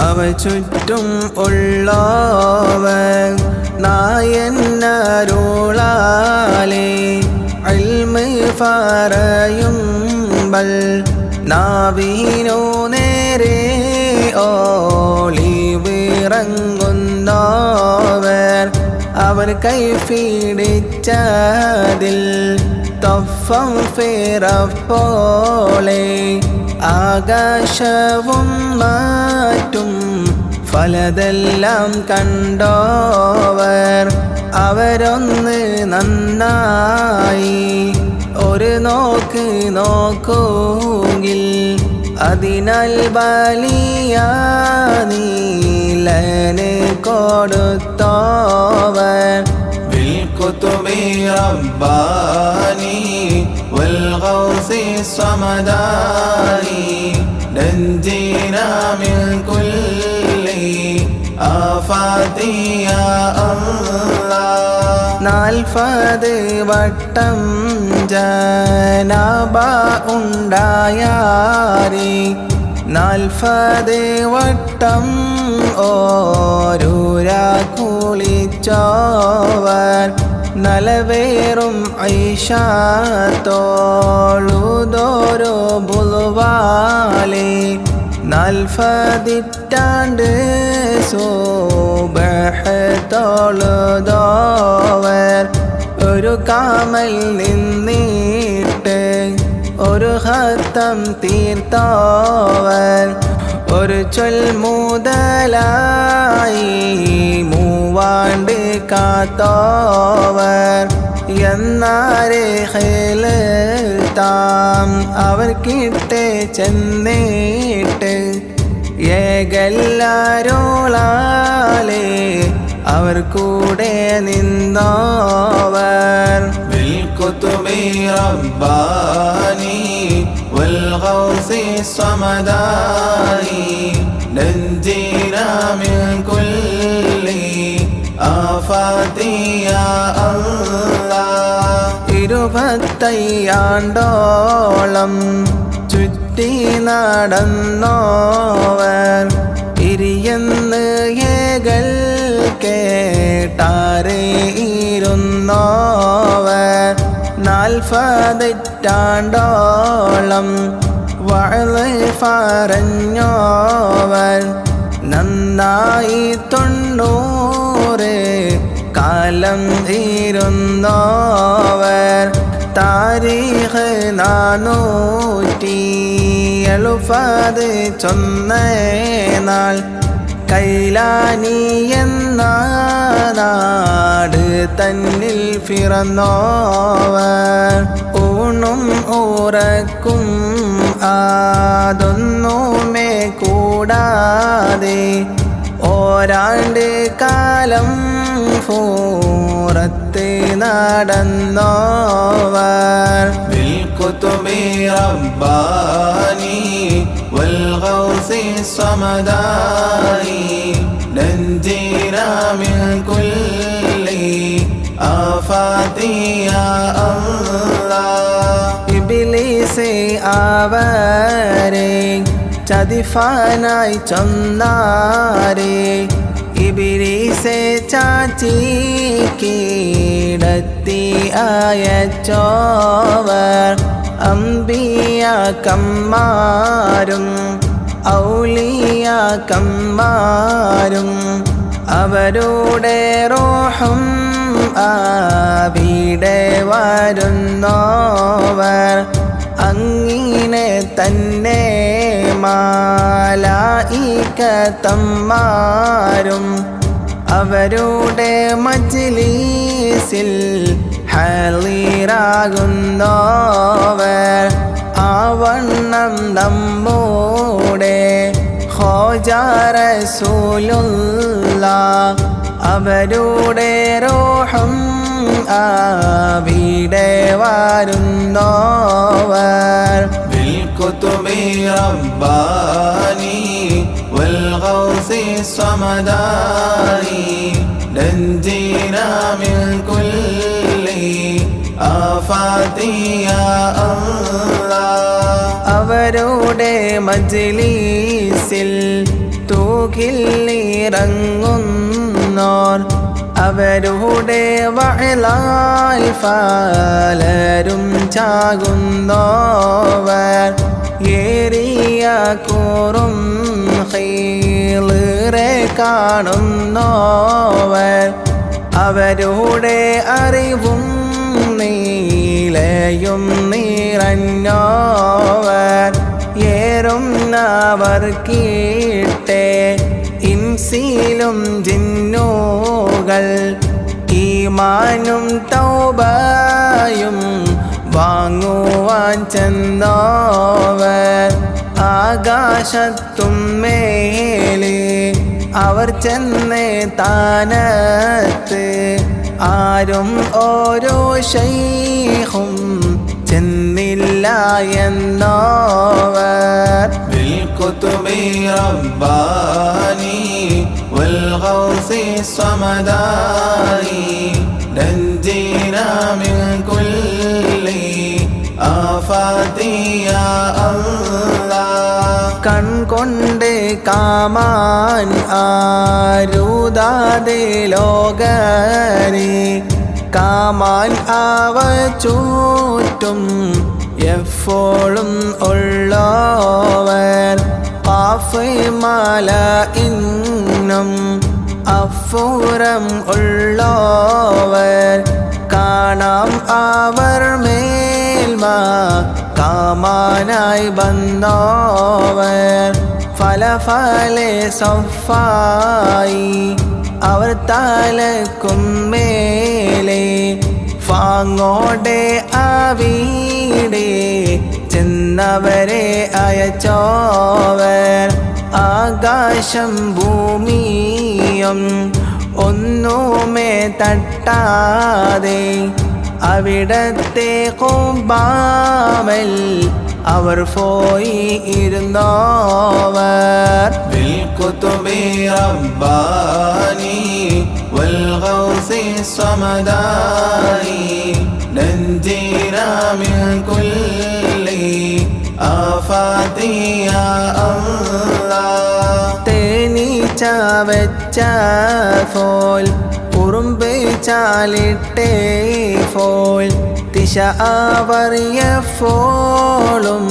അവ ചുറ്റും ഉള്ളവർ നായന്നരുളാലേ ഇൽമ് പറയുമ്പൽ നാവിനു നേരെ ഓളിവിറങ്ങുന്നവർ അവർ കൈപിടിച്ചതിൽ തൊഫം ഫിറപ്പോളെ ആകാശവും മാറ്റും ഫലതെല്ലാം കണ്ടോവർ അവരൊന്ന് നന്നായി ഒരു നോക്ക് നോക്കുകിൽ അതിനാൽ വലിയ നീലന് കൊടുത്തോവർ بالكتب رباني والغوث الصمداني نجينا من كل آفات يا الله 40 വട്ടം ജനാബ ഉണ്ടായാരി 40 വട്ടം ഓരൂര കുളിച്ചോവർ നലവേറും ഐഷത്തോളുതോരോ ബുൽവാലി 40 സുബ്ഹ് തൊഴുതോവർ ഒരു കാമൽ നിന്നിട്ട് ഒരു ഹത്തം തീർത്തോവർ ഒരു ചൊൽ മുതലായി 3 ആണ്ട് കാത്തോവർ എന്നാരെ താം അവർക്കിട്ട് ചെന്നിട്ട് ഏകല്ലാരോളാലേ അവർ കൂടെ നിന്നോവർ بالكتب رباني والغوث الصمداني نجينا من كل آفات يا الله 25 ആണ്ടോളം ചുറ്റി നടന്നോവർ ഇരിയെന്ന് ഏകൽ കേട്ടാരേയിരുന്നോവർ 40 വഅള് പറഞ്ഞോവർ നന്നായി 90 കാലം ഇരുന്നോവർ താരീഖ് 470 ചൊന്നേനാൾ കൈലാനി എന്ന നാട് തന്നിൽ പിറന്നോവർ ഊണും ഉറക്കും അതൊന്നുമേ കൂടാതെ ഓരാണ്ട് കാലം പൂറത്ത് നടന്നോവർ بالكتب رباني والغوث الصمداني نجينا من كل آفات يا الله ഇബ്ലീസ് അവരെ ചതിഫാനായി ചൊന്നാരെ ഇബ്ലീസെ ചാച്ചി കീടത്തി അയച്ചോവർ അംബിയാക്കന്മാരും ഔലിയാക്കന്മാരും അവരുടെ റൂഹും അവിടെ വരുന്നോവർ അങ്ങിനെ തന്നെ മാലായികത്തന്മാരും അവരുടെ മജ്ലിസിൽ ഹാളിറാകുന്നോവർ ആവണ്ണം നമ്മുടെ ഖോജ റസൂലുള്ളാഹ് അവരുടെ റൂഹും അവിടെ വരുന്നോവർ بالكتب رباني والغوث الصمداني نجينا من كل آفات يا الله അവരുടെ മജ്ലിസിൽ തൂകിലിറങ്ങുന്നോർ അവരുടെ വഅലാൽ പലരും ചാകുന്നോവർ ഏറിയ കൂറും ഖൈറെ കാണുന്നോവർ അവരുടെ അറിവും നീലയും നിറഞ്ഞോവർ ഏറുന്നവർ കീട്ടെ ഇൻസിലും ജിന്നുകൾ ഈമാനും തൗബയും വാങ്ങുവാൻ ചെന്നോവർ ആകാശത്തും മേലെ അവർ ചെന്നേ താനത്ത് ആരും ഓരോ ശൈഖും ചെന്നില്ല എന്നോവർ بالكتب رباني والغوث الصمداني نجينا من كل آفات يا الله കൺകൊണ്ട് കാമാൻ ആരുതാതെ ലോകരെ കാമാൻ അവ ചൂറ്റും എപ്പോഴും ഉള്ളവർ കാഫ് മല ഇന്നും അഫുറം ഉള്ളവർ കാണാം അവർ മേൽമ കാമാനായി വന്നോവർ ഫലഫലെ സഫായി അവർ തലക്കും മേലെ ഫാങ്ങോടെ അവിടെ ചെന്നവരെ അയച്ചോവർ ആകാശം ഭൂമിയും ഒന്നുമേ തട്ടാതെ അവിടത്തെ കുബാമൽ അവർ പോയി ഇരുന്നോവർ بالكتب رباني والغوث الصمداني نجينا من كل آفات يا الله തേനീച്ച വെച്ച ഫോൽ ഉറുമ്പ് ചാലിട്ടേ ഫോൽ ദിശ ആവറിയപ്പോളും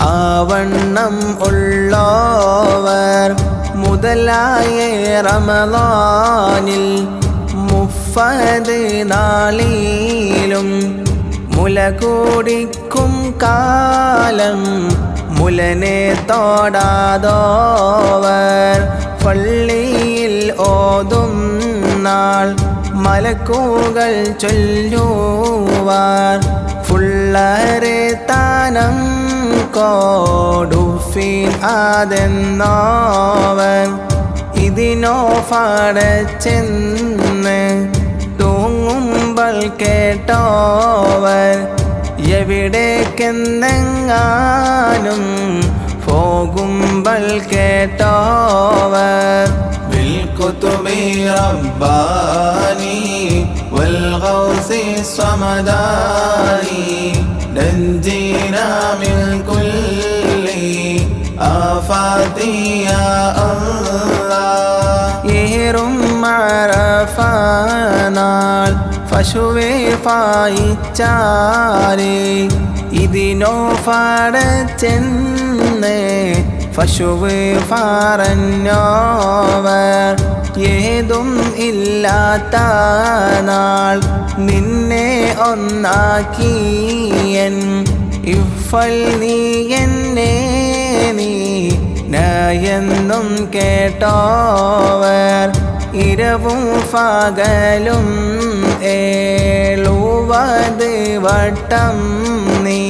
ആവണ്ണം ഉള്ളവർ മുതലായ റമളാനിൽ 30 നാളിലും മുല കുടിക്കും കാലം മുലനെ തോടാതോവർ പള്ളിയിൽ ഓതും നാൾ മലക്കുകൾ ചൊല്ലുവാർ ഫുള്ളരെ താനം കോടുഫീൻ ആതെന്നോവൻ ഇതിനോ ഫടച്ചെന്ന് തൂങ്ങുമ്പോൾ കേട്ടോവർ എവിടേക്കെന്നെങ്ങാനും പോകുമ്പോൾ കേട്ടോവർ بالكتب رباني والغوث الصمداني نجينا من كل آفات يا الله ഏറും മറഫനാൾ പശുവെ പായിച്ചാരേ ഇതിനോ ഫടച്ചെന്ന് പശുവ് പറഞ്ഞോവർ ഏതും ഇല്ലാത്ത നാൾ നിന്നെ ഒന്നാക്കിയൻ ഇഫൽ നീ എന്നെ നീ നയെന്നും കേട്ടോവർ ഇരവും പകലും 70 വട്ടം നീ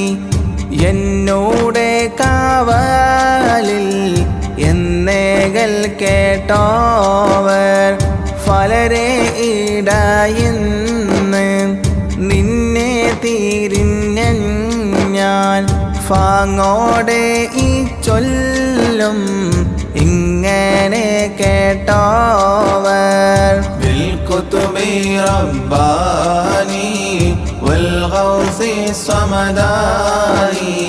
എന്നോടെ കാവലിൽ എന്നേകൾ കേട്ടോവർ ഫലരെ ഇടയിന്ന് നിന്നെ തിരിഞ്ഞൻ ഞാൻ ഫാങ്ങോടെ ഈ ചൊല്ലും ഇങ്ങനെ കേട്ടോവർ بالكتب رباني والغوث الصمداني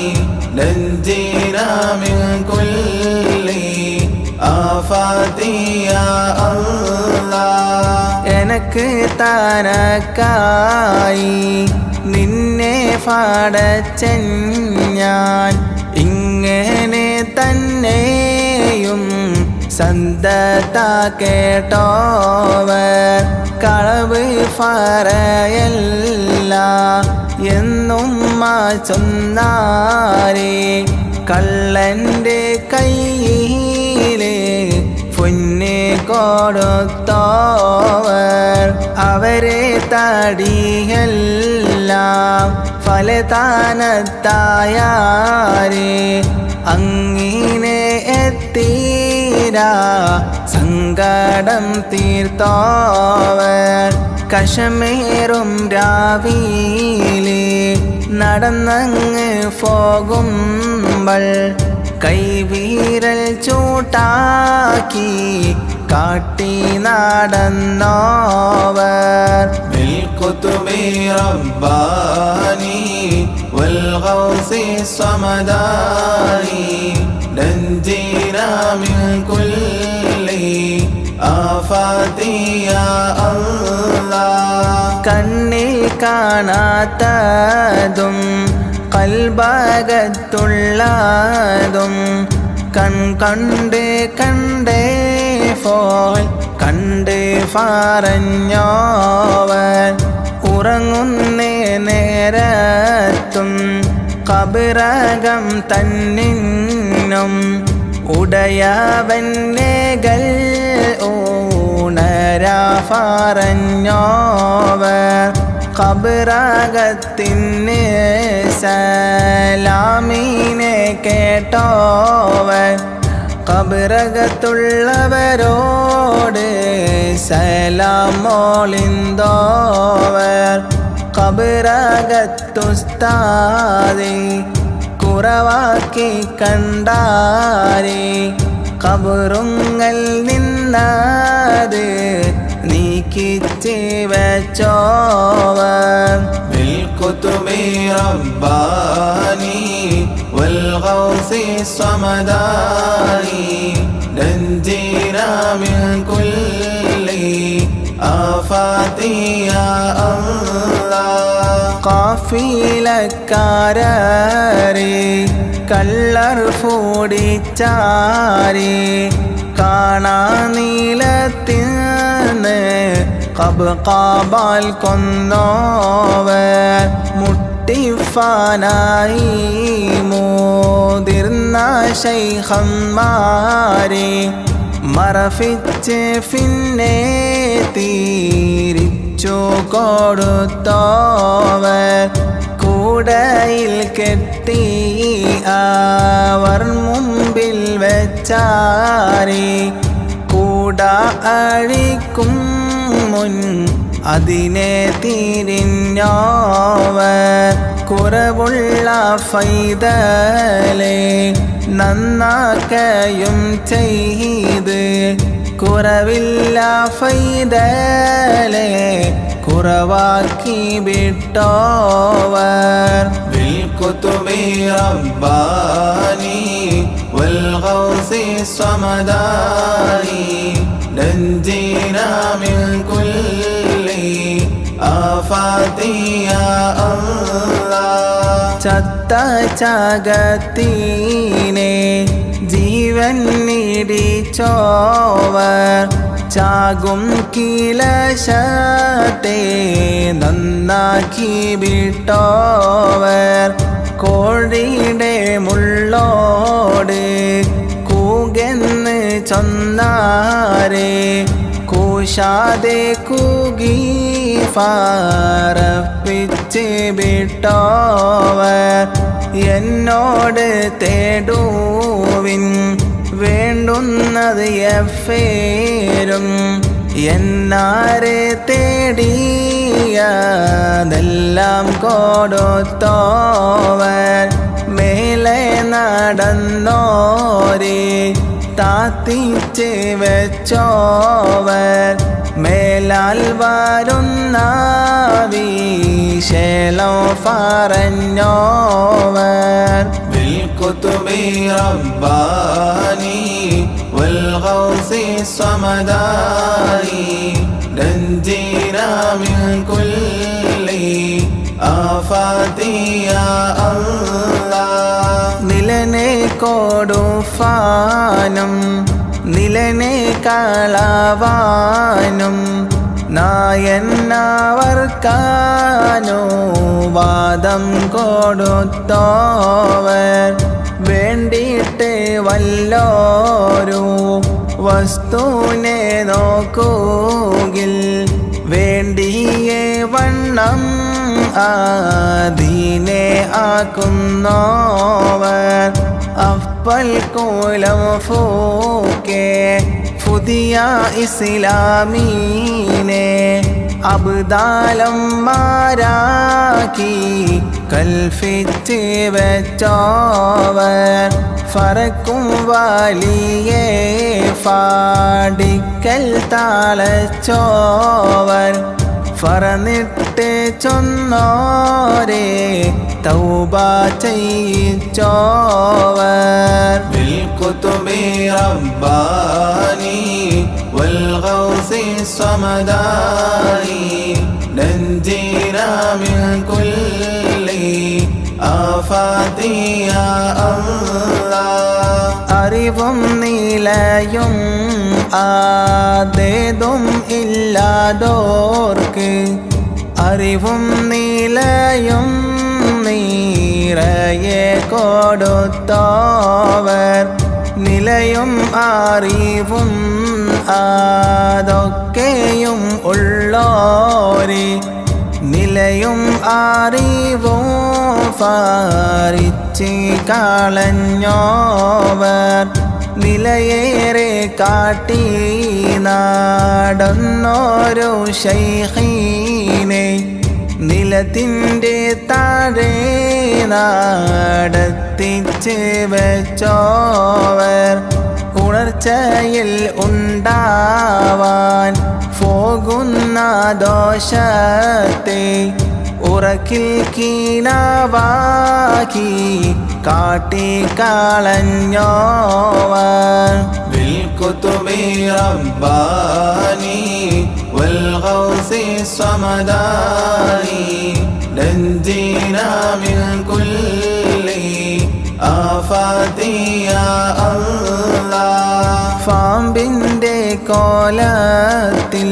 نجينا من كل آفات يا الله എനക്ക് താനക്കായി നിന്നെ ഫടച്ചൻ ഞാൻ ഇങ്ങനെ തന്നെയും സന്തത കേട്ടോവർ കളവ് പറയല്ല എന്നും ചൊന്നാരേ കള്ളൻ്റെ കയ്യിലെ പൊന്നെ കൊടുത്തോവർ അവരെ തടിയെല്ലാം ഫലതാനത്തായാരേ അങ്ങിനെ എത്തീരാ സങ്കടം തീർത്തോവർ കശമേറും രാവിലെ നടന്നങ്ങ് പോകുമ്പോൾ കൈവിരൽ ചൂട്ടാക്കി കാട്ടി നടന്നോവർ بالكتب رباني والغوث الصمداني نجينا من كل آفات يا الله കണ്ണിൽ കാണാത്തതും കൽബകത്തുള്ളതും കണ്ട് ഫോൾ കണ്ട് പറഞ്ഞോവൻ ഉറങ്ങുന്നേ നേരത്തും കബറകം തന്നിന്നും ഉടയവന്നേകൾ ഊണരാ പറഞ്ഞോവർ കബറകത്തിന് സലാമിനെ കേട്ടോവൻ കബറകത്തുള്ളവരോട് സലാം മോളിന്തോവർ കബറകത്തുസ്താദി കുറവാക്കി കണ്ടാരേ കബറുങ്ങൽ നിന്നത് നീക്കിച്ച് വെച്ചോവർ بالكتب رباني والغوث الصمداني نجينا من كل آفات يا الله കാഫിലക്കാരേ കള്ളർ ഫൂടിച്ചാരേ കാണാ നീലത്തിന്ന് കബാൽ കൊന്നോവർ മുട്ടിഫാനായി മുതിർന്ന ശൈഖന്മാരെ മറഫിച്ച് പിന്നെ തിരിച്ചു കൊടുത്തോവർ കൂടയിൽ കെട്ടി അവർ മുമ്പിൽ വെച്ചാരേ കൂട അഴിക്കും മുൻ അതിനെ തിരിഞ്ഞോവർ കുറവുള്ള ഫൈതലെ നന്നാക്കയും ചെയ്ത് കുറവില്ല ഫൈതലെ കുറവാക്കി വിട്ടോവർ بالكتب رباني والغوث الصمداني نجينا من كل آفات يا الله ചത്ത ചാകത്തീനെ ജീവൻ നീടിച്ചോവർ ചാകും കിലശത്തെ നന്നാക്കി വിട്ടോവർ കോഴിയുടെ മുള്ളോട് കൂകെന്ന് ചൊന്നാരേ കൂശാതെ കൂകി ഫാറപ്പിച്ച് വിട്ടോവർ എന്നോട് തേടുവിൻ വേണ്ടുന്നത് എഫേരും എന്നാരെ തേടിയതെല്ലാം കൊടുത്തോവർ മേലെ നടന്നോരേ താത്തിച്ച് വെച്ചോവർ മേലാൽ വരുന്ന വിശേലം പറഞ്ഞോവർ بالكتب رباني والغوث الصمداني نجينا من كل آفات يا الله നിലനെ കൊടുഫാനും നിലനെ കളവാനും നായന്നവർക്കാനോ വാദം കൊടുത്തോവർ വേണ്ടിയിട്ട് വല്ലോരു വസ്തുവിനെ നോക്കുകിൽ വേണ്ടിയേ വണ്ണം അതിനെ ആക്കുന്നോവർ അപ്പൽക്കോലം ഫൂക്കെ പുതിയ ഇസ്ലാമീനെ അബ്ദാലം മാരാക്കി കൽഫിച്ച് വെച്ചോവർ ഫറക്കും വലിയേ ഫാടിക്കൽ താളച്ചോവർ ഫറന്നിട്ട് ചൊന്നോരേ തൗബ ചെയ്യിച്ചോവർ بالكتب رباني والغوث الصمداني نجينا من كل آفات يا الله അറിവും നിലയും ആദേതും ഇല്ലാതോർക്ക് അറിവും നിലയും നീറയെ കൊടുത്തോവർ നിലയും അറിവും അതൊക്കെയും ഉള്ളോരെ നിലയും അറിവും ഫാരിച്ച് കളഞ്ഞോവർ നിലയേറെ കാട്ടി നടന്നോരോ ശൈഖീനെ നിലത്തിൻ്റെ താഴെ നടത്തിച്ച് വെച്ചോവർ ഉണർച്ചയിൽ ഉണ്ടാവാൻ പോകുന്ന ദോഷത്തെ ഉറക്കിൽ കീനാവാക്കി കാട്ടിക്കളഞ്ഞോവർ بالكتب رباني والغوث الصمداني نجينا من كل آفات يا الله പാമ്പിൻ്റെ കോലത്തിൽ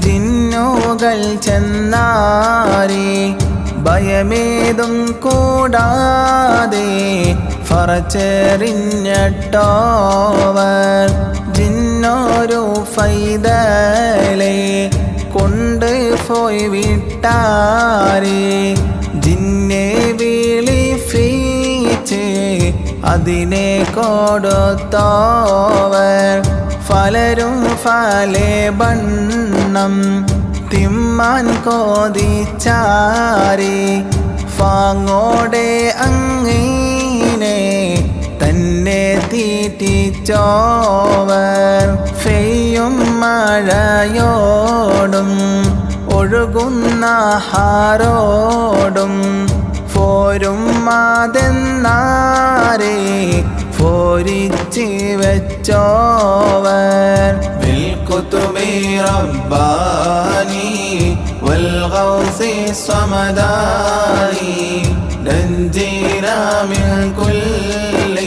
ജിന്നുകൾ ചെന്നാരെ ഭയമേതും കൂടാതെ ഫറച്ചെറിഞ്ഞിട്ടോവർ ജിന്നോരു ഫൈതലെ കൊണ്ട് പോയി വിട്ടാരെ ജിന്നെ വിളിപ്പിച്ച് അതിനെ കൊടുത്തോവർ ഫലരും ഫലേ ബണ്ണം തിമ്മാൻ കോതിച്ചാരി ഫാങ്ങോടെ അങ്ങീനെ തന്നെ തീറ്റിച്ചോവർ ഫെയ്യും മഴയോടും ഒഴുകുന്ന ഹാരോടും പോരും മാതെന്നാരെ പോരിച്ച് വെച്ചോവർ بالكتب رباني والغوث الصمداني نجينا من كل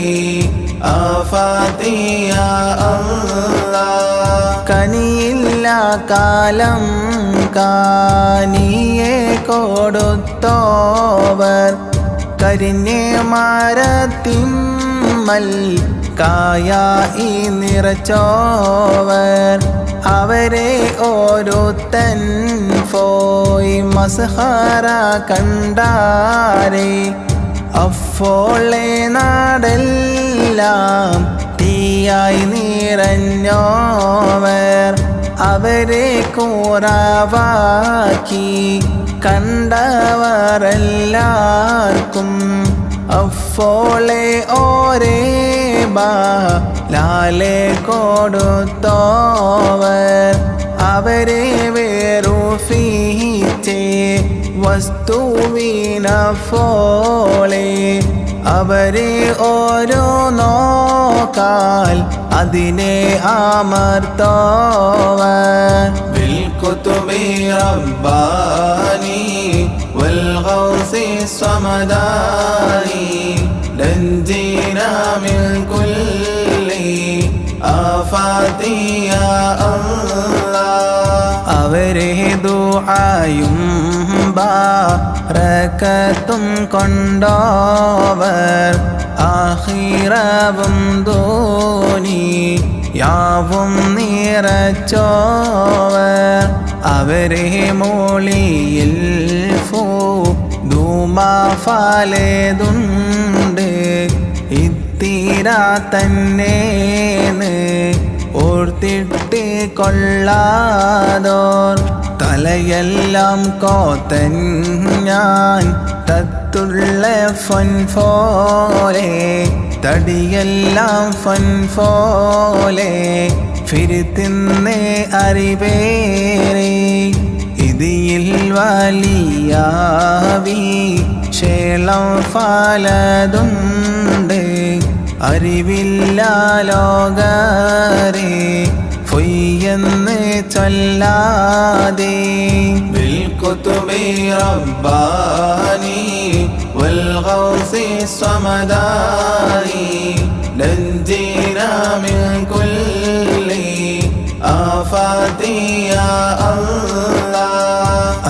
آفات يا الله കനിയില്ല കാലം കാനിയെ കൊടുത്തോവർ കരിഞ്ഞേ മരത്തിമ്മൽ കായായി നിറച്ചോവർ അവരെ ഓരോത്തൻ പോയി മസ്ഹറ കണ്ടാരെ അഫോളെ നാടെല്ലാം തീയായി നിറഞ്ഞോവർ അവരെ കൂറാവാക്കി കണ്ടവരെല്ലാവർക്കും അഫോളെ ഓരേ ലാലെ കൊടുത്തോവർ അവരെ വേറുഫീച്ചേ വസ്തുവിനഫോളെ അവരെ ഓരോ നോക്കാൽ അതിനെ അമർത്തോവർ بالكتب رباني والغوث الصمداني نجينا من كل آفات يا الله അവരെ ദുആയും ബറക്കത്തും കൊണ്ടോവർ ആഖിറവും ദുനിയാവും നിറച്ചോവർ അവരെ മോളിയിൽ ധൂമാഫാലേതുണ്ട് ഇത്തിര തീരാ തന്നേന്ന് ഓർത്തിട്ട് കൊള്ളാതോർ തലയെല്ലാം കോത്തൻ ഞാൻ തത്തുള്ള ഫൻ പോലെ തടിയെല്ലാം ഫൻ പോലെ ഫിരിത്തിന്നെ അറിവേറെ ഇതിൽ വലിയാവി ശേളം ഫലതുണ്ട് അറിവില്ല ലോകരെ പൊയ്യെന്ന് ചൊല്ലാതെ بالكتب رباني والغوث الصمداني نجينا من كل آفات يا الله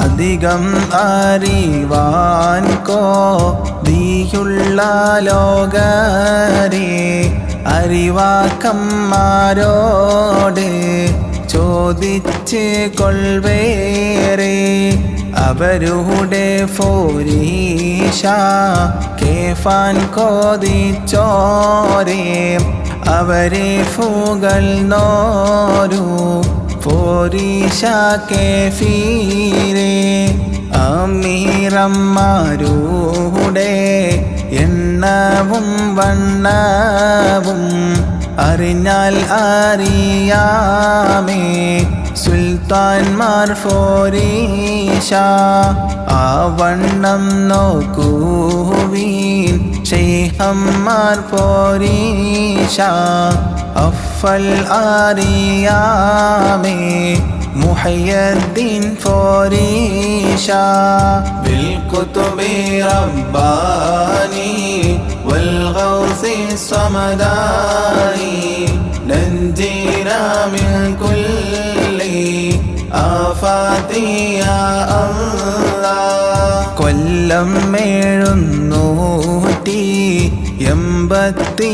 അധികം അറിവാൻ കോതിയുള്ള ലോകരെ അറിവാക്കന്മാരോട് ചോദിച്ച് കൊൾവേറെ അവരുടെ ഫോരീഷ കേഫാൻ കോതിച്ചോരേ അവരെ ഫുകൾ നോരു ഫോരീഷ കേഫീരേ അമീറന്മാരുടെ എണ്ണവും വണ്ണവും അറിഞ്ഞാൽ അറിയാമേ സുൽത്താൻമാർ ഫോരീഷ ആ വണ്ണം നോക്കുവീൻ ശൈഖന്മാർ ഫോരീഷ അഫൽ അറിയാമേ മുഹയ്യദ്ദീൻ ഫോരീഷ بالكتب رباني والغوث الصمداني نجينا من كل آفات يا الله കൊല്ലം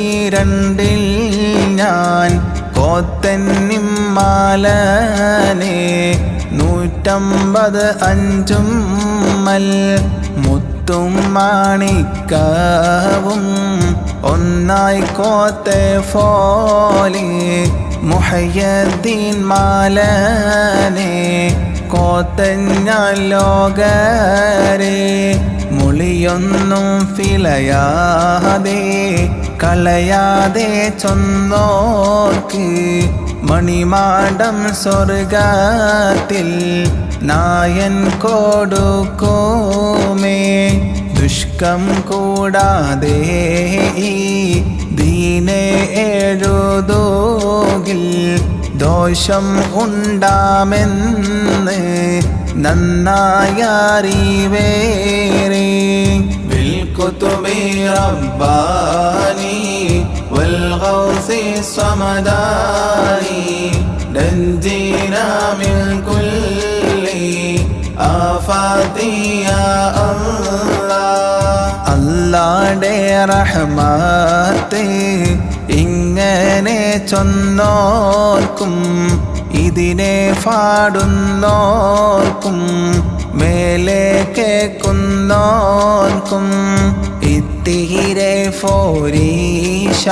782 ഞാൻ കോത്തന്നിമ്മാലനെ 150 അഞ്ചുമ്മൽ മുത്തും മാണിക്കവും ഒന്നായി കോത്തെ ഫോലെ മുഹയ്യദ്ദീൻ മാലനെ കോത്തഞ്ഞാൽ ലോകരെ മുളിയൊന്നും ഫിലയാതെ കളയാതെ ചൊന്നോർക്ക് മണിമാടം സ്വർഗത്തിൽ നായൻ കൊടുക്കുമേ ദുഷ്കം കൂടാതെ ഈ ദീനെ എഴുതോകിൽ ദോഷം ഉണ്ടാമെന്ന് നന്നായറിവേറെ بالكتب رباني والغوث الصمداني نجينا من كل آفات يا الله അല്ലാഹുടെ റഹ്മത്ത് ഇങ്ങനെ ചൊന്നോർക്കും ഇതിനെ പാടുന്നോർക്കും മേലെ കേൾക്കുന്നോർക്കും ഇത്തിരെ ഫോരീഷ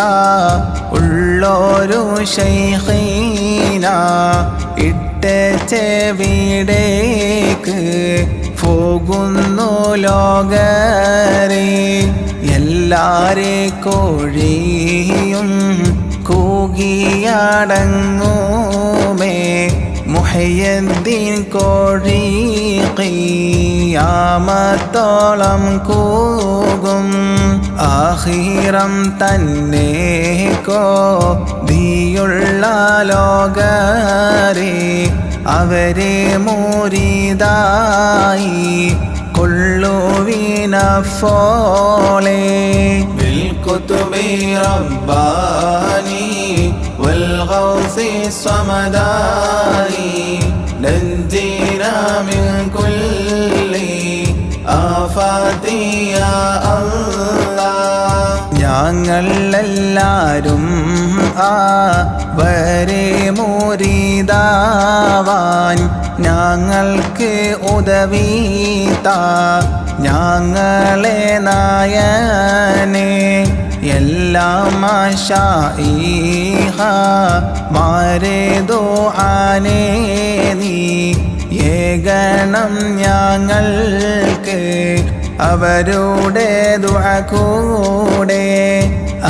ഉള്ളൊരു ശൈഖീന ഇട്ട ചെവിടേക്ക് പോകുന്നു ലോകരെ എല്ലാരെ കോഴിയും കൂകിയടങ്ങുമേ മുഹയ്യദ്ദീൻ കോഴി ഖിയാമത്തോളം കൂകും ആഖിറം തന്നെ കോതിയുള്ള ലോകരെ അവരെ മുരീദായി കൊള്ളുവിനഫോളെ بالكتب رباني والغوث الصمداني نجينا من كل آفات يا الله ഞങ്ങൾ എല്ലാരും അവരെ മുരീദാവാൻ ഞങ്ങൾക്ക് ഉദവീത ഞങ്ങളെ നായനെ എല്ലാ മാരെ ദുആനെ നീ ഏകണം ഞങ്ങൾക്ക് അവരുടെ ദുആ കൂടെ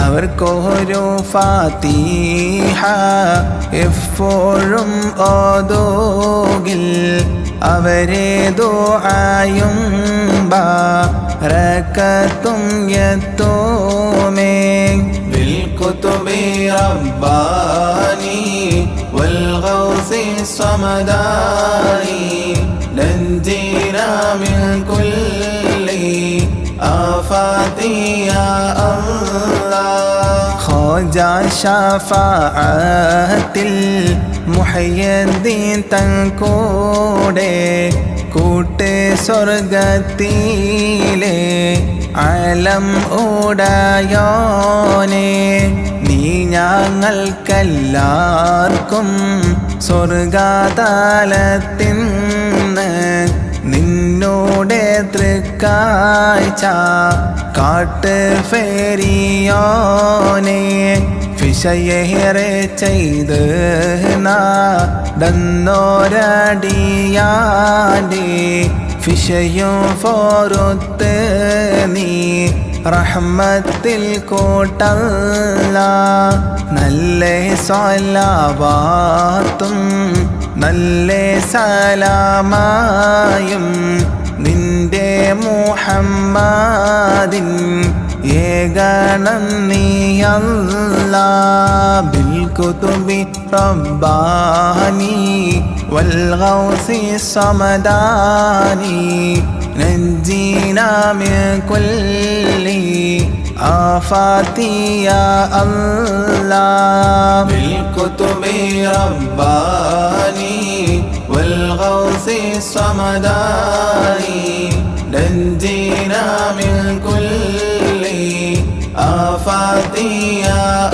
അവർക്കൊരു ഫാത്തിഹ എപ്പോഴും ഓതുകിൽ അവരെ ദുആയും ബറകത്തും യത്തുമേ بالكتب رباني والغوث الصمداني نجينا من كل آفات يا الله ഖോജാ ശഫാഅത്തിൽ മുഹയ്യദ്ദീൻ തൻകൂടെ കൂട്ട് സ്വർഗത്തിലെ അലം ഉടയോനെ നീ ഞങ്ങൾക്കെല്ലാവർക്കും സ്വർഗതലത്തിന്ന് നിന്നോടെ തൃക്കാഴ്ച കാട്ട് ഫേരിയോനെ വിഷയേറെ ചെയ്ത് നടന്നോരടിയാൻ്റെ വിഷയം ഫോറുത്ത് നീ റഹ്മത്തിൽ കൂട്ടല്ല നല്ല സ്വലാവാത്തും നല്ല സലാമായും നിന്റെ മുഹമ്മദിൻ ഏകണം നീയല്ലാ ബിൽ കുതുബി റബ്ബാനി വൽ ഗൗസി സമദാനി നജ്ജിനാ മിൻ കുല്ലി ആഫാതി യാ അല്ലാഹ് بالكتب رباني والغوث الصمداني نجينا من كل آفات يا